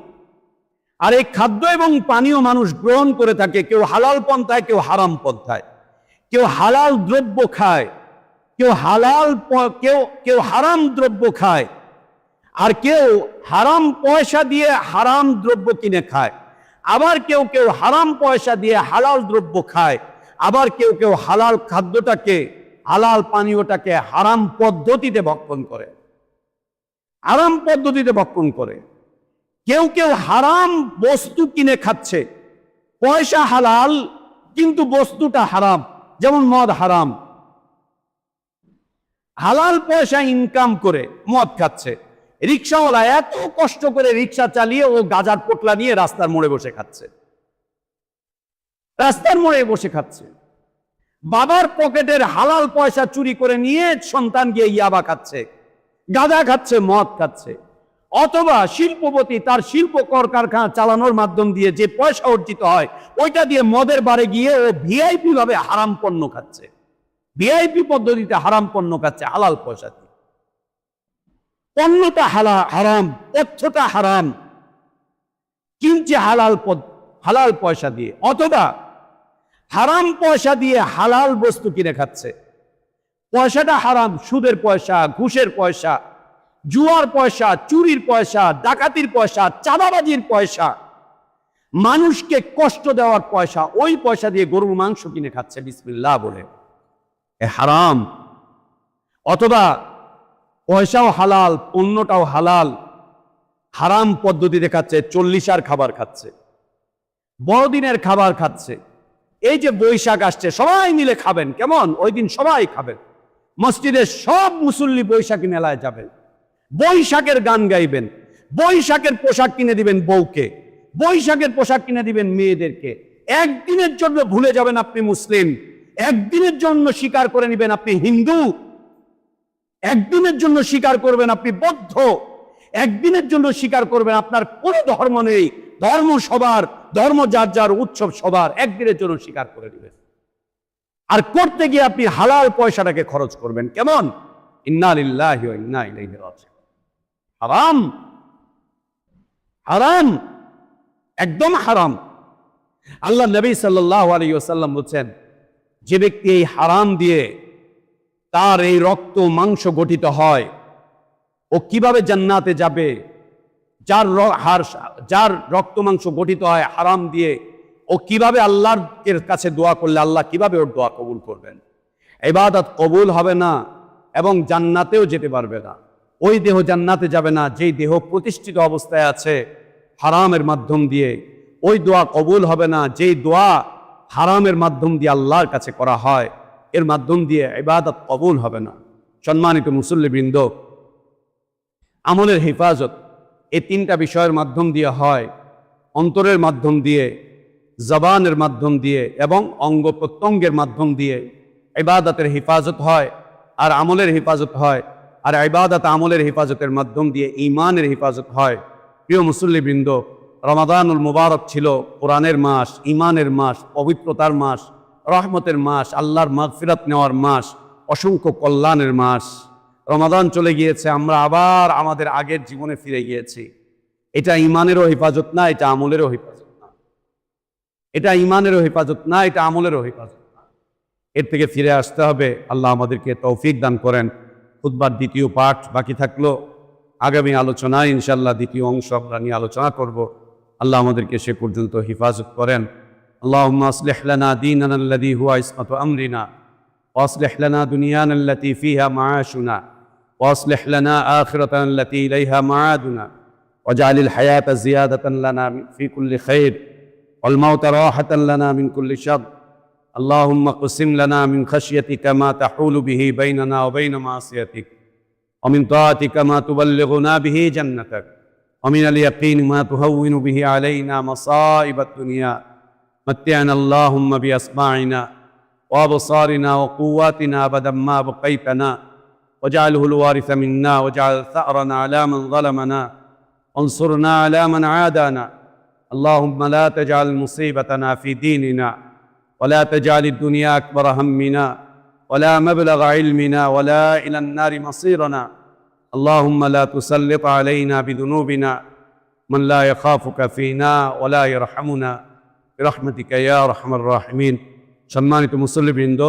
[SPEAKER 1] আর এই খাদ্য এবং পানীয় মানুষ গ্রহণ করে থাকে, কেউ হালাল পন্থায়, কেউ হারাম পন্থায়। কেউ হালাল দ্রব্য খায়, কেউ হারাম দ্রব্য খায়, আর কেউ হারাম পয়সা দিয়ে হারাম দ্রব্য কিনে খায়। আবার কেউ কেউ হারাম পয়সা দিয়ে হালাল দ্রব্য খায়। আবার কেউ কেউ হালাল খাদ্যটাকে, হালাল পানীয়টাকে হারাম পদ্ধতিতে ভক্ষণ করে, হারাম পদ্ধতিতে ভক্ষণ করে। কেউ কেউ হারাম বস্তু কিনে খাচ্ছে, পয়সা হালাল কিন্তু বস্তুটা হারাম। যেমন মদ হারাম, হালাল পয়সা ইনকাম করে মদ খাচ্ছে। রিক্সাওয়ালা এত কষ্ট করে রিক্সা চালিয়ে ও গাজার পোটলা নিয়ে রাস্তার মোড়ে বসে খাচ্ছে, রাস্তার মোড়ে বসে খাচ্ছে। বাবার পকেটের হালাল পয়সা চুরি করে নিয়ে সন্তান গিয়ে ইয়াবা খাচ্ছে, গাঁজা খাচ্ছে, মদ খাচ্ছে। অথবা শিল্পপতি তার শিল্প কলকারখানা চালানোর মাধ্যম দিয়ে যে পয়সা অর্জিত হয়, ওইটা দিয়ে মদের বারে গিয়ে ও ভিআইপি ভাবে হারাম পণ্য খাচ্ছে, ভিআইপি পদ্ধতিতে হারাম পণ্য খাচ্ছে হালাল পয়সা দিয়ে। পণ্যটা হারাম, তথ্যটা হারাম, কিনছে হালাল পয়সা দিয়ে। অথবা হারাম পয়সা দিয়ে হালাল বস্তু কিনে খাচ্ছে, পয়সাটা হারাম, সুদের পয়সা, ঘুষের পয়সা, জুয়ার পয়সা, চুরির পয়সা, ডাকাতির পয়সা, চাঁদাবাজির পয়সা, মানুষকে কষ্ট দেওয়ার পয়সা। ওই পয়সা দিয়ে গরুর মাংস কিনে খাচ্ছে বিসমিল্লাহ বলে, এ হারাম। অথবা পয়সাও হালাল, পণ্যটাও হালাল, হারাম পদ্ধতিতে খাচ্ছে, 40 খাবার খাচ্ছে, বড়দিনের খাবার খাচ্ছে। এই যে বৈশাখ আসছে, সবাই মিলে খাবেন, কেমন? ওই দিন সবাই খাবেন, মসজিদের সব মুসল্লি বৈশাখী মেলায় যাবেন, বৈশাখের গান গাইবেন, বৈশাখের পোশাক কিনে দিবেন বউকে, বৈশাখের পোশাক কিনে দিবেন মেয়েদেরকে। একদিনের জন্য ভুলে যাবেন আপনি মুসলিম, একদিনের জন্য স্বীকার করে নেবেন আপনি হিন্দু, একদিনের জন্য স্বীকার করবেন আপনি বৌদ্ধ, একদিনের জন্য স্বীকার করবেন আপনার কোনো ধর্ম নেই, ধর্ম সবার, ধর্ম যার যার, উৎসব সবার, একদিনের জন্য স্বীকার করে নেবেন। আর করতে গিয়ে আপনি হালাল পয়সাটাকে খরচ করবেন, কেমন? ইন্না লিল্লাহি ওয়া ইন্না ইলাইহি রাজিউন। হারাম, হারাম, একদম হারাম। আল্লাহ নবী সাল্লাল্লাহু আলাইহি ওয়াসাল্লাম বলেন, যে ব্যক্তি এই হারাম দিয়ে তার এই রক্ত মাংস গঠিত হয়, ও কিভাবে জান্নাতে যাবে? যার রক্ত মাংস গঠিত হয় হারাম দিয়ে, ও কিভাবে আল্লাহর কাছে দোয়া করলে আল্লাহ কিভাবে ওর দোয়া কবুল করবেন? ইবাদত কবুল হবে না এবং জান্নাতেও যেতে পারবে না। ওই দেহ জান্নাতে যাবে না যেই দেহ প্রতিষ্ঠিত অবস্থায় আছে হারামের মাধ্যম দিয়ে। ওই দোয়া কবুল হবে না যেই দোয়া হারামের মাধ্যম দিয়ে আল্লাহর কাছে করা হয়, এর মাধ্যম দিয়ে ইবাদত কবুল হবে না। সম্মানিত মুসল্লিবৃন্দ, আমলের হেফাজত এই 3টা বিষয়ের মাধ্যম দিয়ে হয়, অন্তরের মাধ্যম দিয়ে, জবানের মাধ্যম দিয়ে এবং অঙ্গ প্রত্যঙ্গের মাধ্যম দিয়ে ইবাদতের হেফাজত হয় আর আমলের হেফাজত হয়। আর ইবাদত আমলের হেফাজতের মাধ্যম দিয়ে ঈমানের হেফাজত হয়। প্রিয় মুসল্লিবৃন্দ, রমাদানুল মুবারক ছিল কোরআনের মাস, ঈমানের মাস, পবিত্রতার মাস, রহমতের মাস, আল্লাহর মাগফিরাত নেওয়ার মাস, অসংখ্য কল্যাণের মাস। রমাদান চলে গিয়েছে, আমরা আবার আমাদের আগের জীবনে ফিরে গিয়েছি। এটা ঈমানেরও হেফাজত না, এটা আমলেরও হেফাজত না, এটা ঈমানেরও হেফাজত না, এটা আমলেরও হেফাজত না। এর থেকে ফিরে আসতে হবে। আল্লাহ আমাদেরকে তৌফিক দান করেন। খুতবার দ্বিতীয় পাঠ বাকি থাকলো, আগামী আলোচনায় ইনশাআল্লাহ দ্বিতীয় অংশ আমরা নিয়ে আলোচনা করব। আল্লাহ আমাদেরকে সে পর্যন্ত হেফাজত করেন। আল্লাহুম্মা আসলিহ লানা দীনানা আল্লাযী হুয়া ইসমাতু আমরিনা ওয়া আসলিহ লানা দুনিয়ানা আল্লাতী ফীহা মাআশুনা ওয়া আসলিহ লানা আখিরাতানা আল্লাতী ইলাইহা মাআদুনা ওয়াজআলিল হায়াতা জিয়াদাতান লানা ফী কুল্লি খাইর ওয়াল মাউতা রাহাতান লানা মিন কুল্লি শার। اللهم اقسم لنا من خشيتك ما تحول به بيننا وبين معصيتك ومن طاعتك ما تبلغنا به جنتك ومن اليقين ما تهون به علينا مصائب الدنيا متعنا اللهم بأسماعنا وأبصارنا وقواتنا أبدا ما بقيتنا واجعله الوارث منا واجعل ثأرنا على من ظلمنا وانصرنا على من عادانا اللهم لا تجعل مصيبتنا في ديننا ولا تجعل الدنيا أكبر همنا ولا مبلغ علمنا ولا إلى النار مصيرنا اللهم لا تسلط علينا بذنوبنا من لا يخافك فينا ولا يرحمنا برحمتك يا أرحم الراحمين সম্মানিত মুসল্লিবৃন্দ,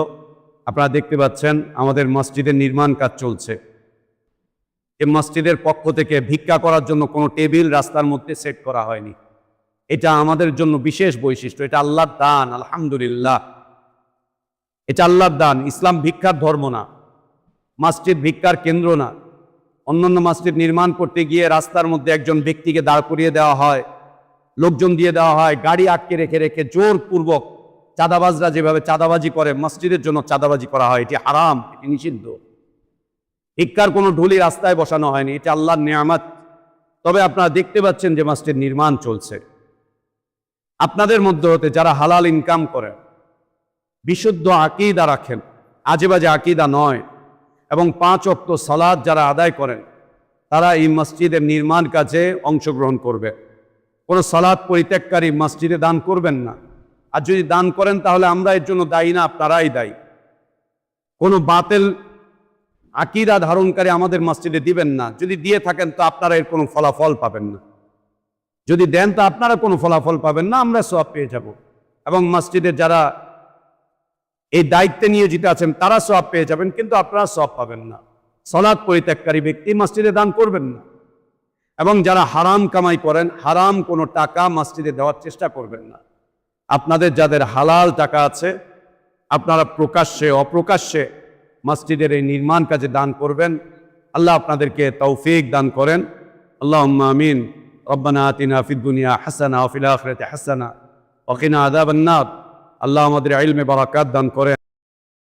[SPEAKER 1] আপনারা দেখতে পাচ্ছেন আমাদের মসজিদের নির্মাণ কাজ চলছে। এই মসজিদের পক্ষ থেকে ভিক্ষা করার জন্য কোনো টেবিল রাস্তার মধ্যে সেট করা হয়নি। এটা আমাদের জন্য বিশেষ বৈশিষ্ট্য, এটা আল্লাহর দান। আলহামদুলিল্লাহ, এটা আল্লাহর দান। ইসলাম ভিক্ষার ধর্ম না, মসজিদ ভিক্ষার কেন্দ্র না। অন্যান্য মসজিদ নির্মাণ করতে গিয়ে রাস্তার মধ্যে একজন ব্যক্তিকে দাঁড় করিয়ে দেওয়া হয়, লোকজন দিয়ে দেওয়া হয়, গাড়ি আটকে রেখে রেখে জোরপূর্বক চাঁদাবাজরা যেভাবে চাঁদাবাজি করে মসজিদের জন্য চাঁদাবাজি করা হয়। এটি হারাম, এটি নিষিদ্ধ। ভিক্ষার কোনো ঢুলি রাস্তায় বসানো হয়নি, এটা আল্লাহর নিয়ামত। তবে আপনারা দেখতে পাচ্ছেন যে মসজিদ নির্মাণ চলছে। আপনাদের মধ্যে হতে যারা হালাল ইনকাম করেন, বিশুদ্ধ আকীদা রাখেন, আজেবাজে আকীদা নয়, এবং 5 ওয়াক্ত সালাত যারা আদায় করেন, তারা এই মসজিদের নির্মাণ কাজে অংশগ্রহণ করবে। কোনো সালাত পরিত্যাগকারী মসজিদে দান করবেন না। আর যদি দান করেন তাহলে আমরা এর জন্য দায়ী না, আপনারাই দায়ী। কোনো বাতিল আকীদা ধারণকারী আমাদের মসজিদে দিবেন না। যদি দিয়ে থাকেন তো আপনারা এর কোনো ফলাফল পাবেন না। যদি দেন তো আপনারা কোনো ফলাফল পাবেন না, আমরা সওয়াব পেয়ে যাব। এবং মসজিদের যারা এই দায়িত্বে নিয়োজিত আছেন তারা সওয়াব পেয়ে যাবেন, কিন্তু আপনারা সওয়াব পাবেন না। সালাত পরিত্যাগকারী ব্যক্তি মসজিদে দান করবেন না। এবং যারা হারাম কামাই করেন, হারাম কোনো টাকা মসজিদে দেওয়ার চেষ্টা করবেন না। আপনাদের যাদের হালাল টাকা আছে, আপনারা প্রকাশ্যে অপ্রকাশ্যে মসজিদের এই নির্মাণ কাজে দান করবেন। আল্লাহ আপনাদেরকে তৌফিক দান করেন। আল্লাহুম্মা আমিন। রব্বানা আতিনা ফিদ দুনিয়া হাসানা ওয়া ফিল আখিরাতি হাসানা ওয়া কিনা আযাবান নার। আল্লাহ আমাদের ইলমে বারাকাত দান করেন।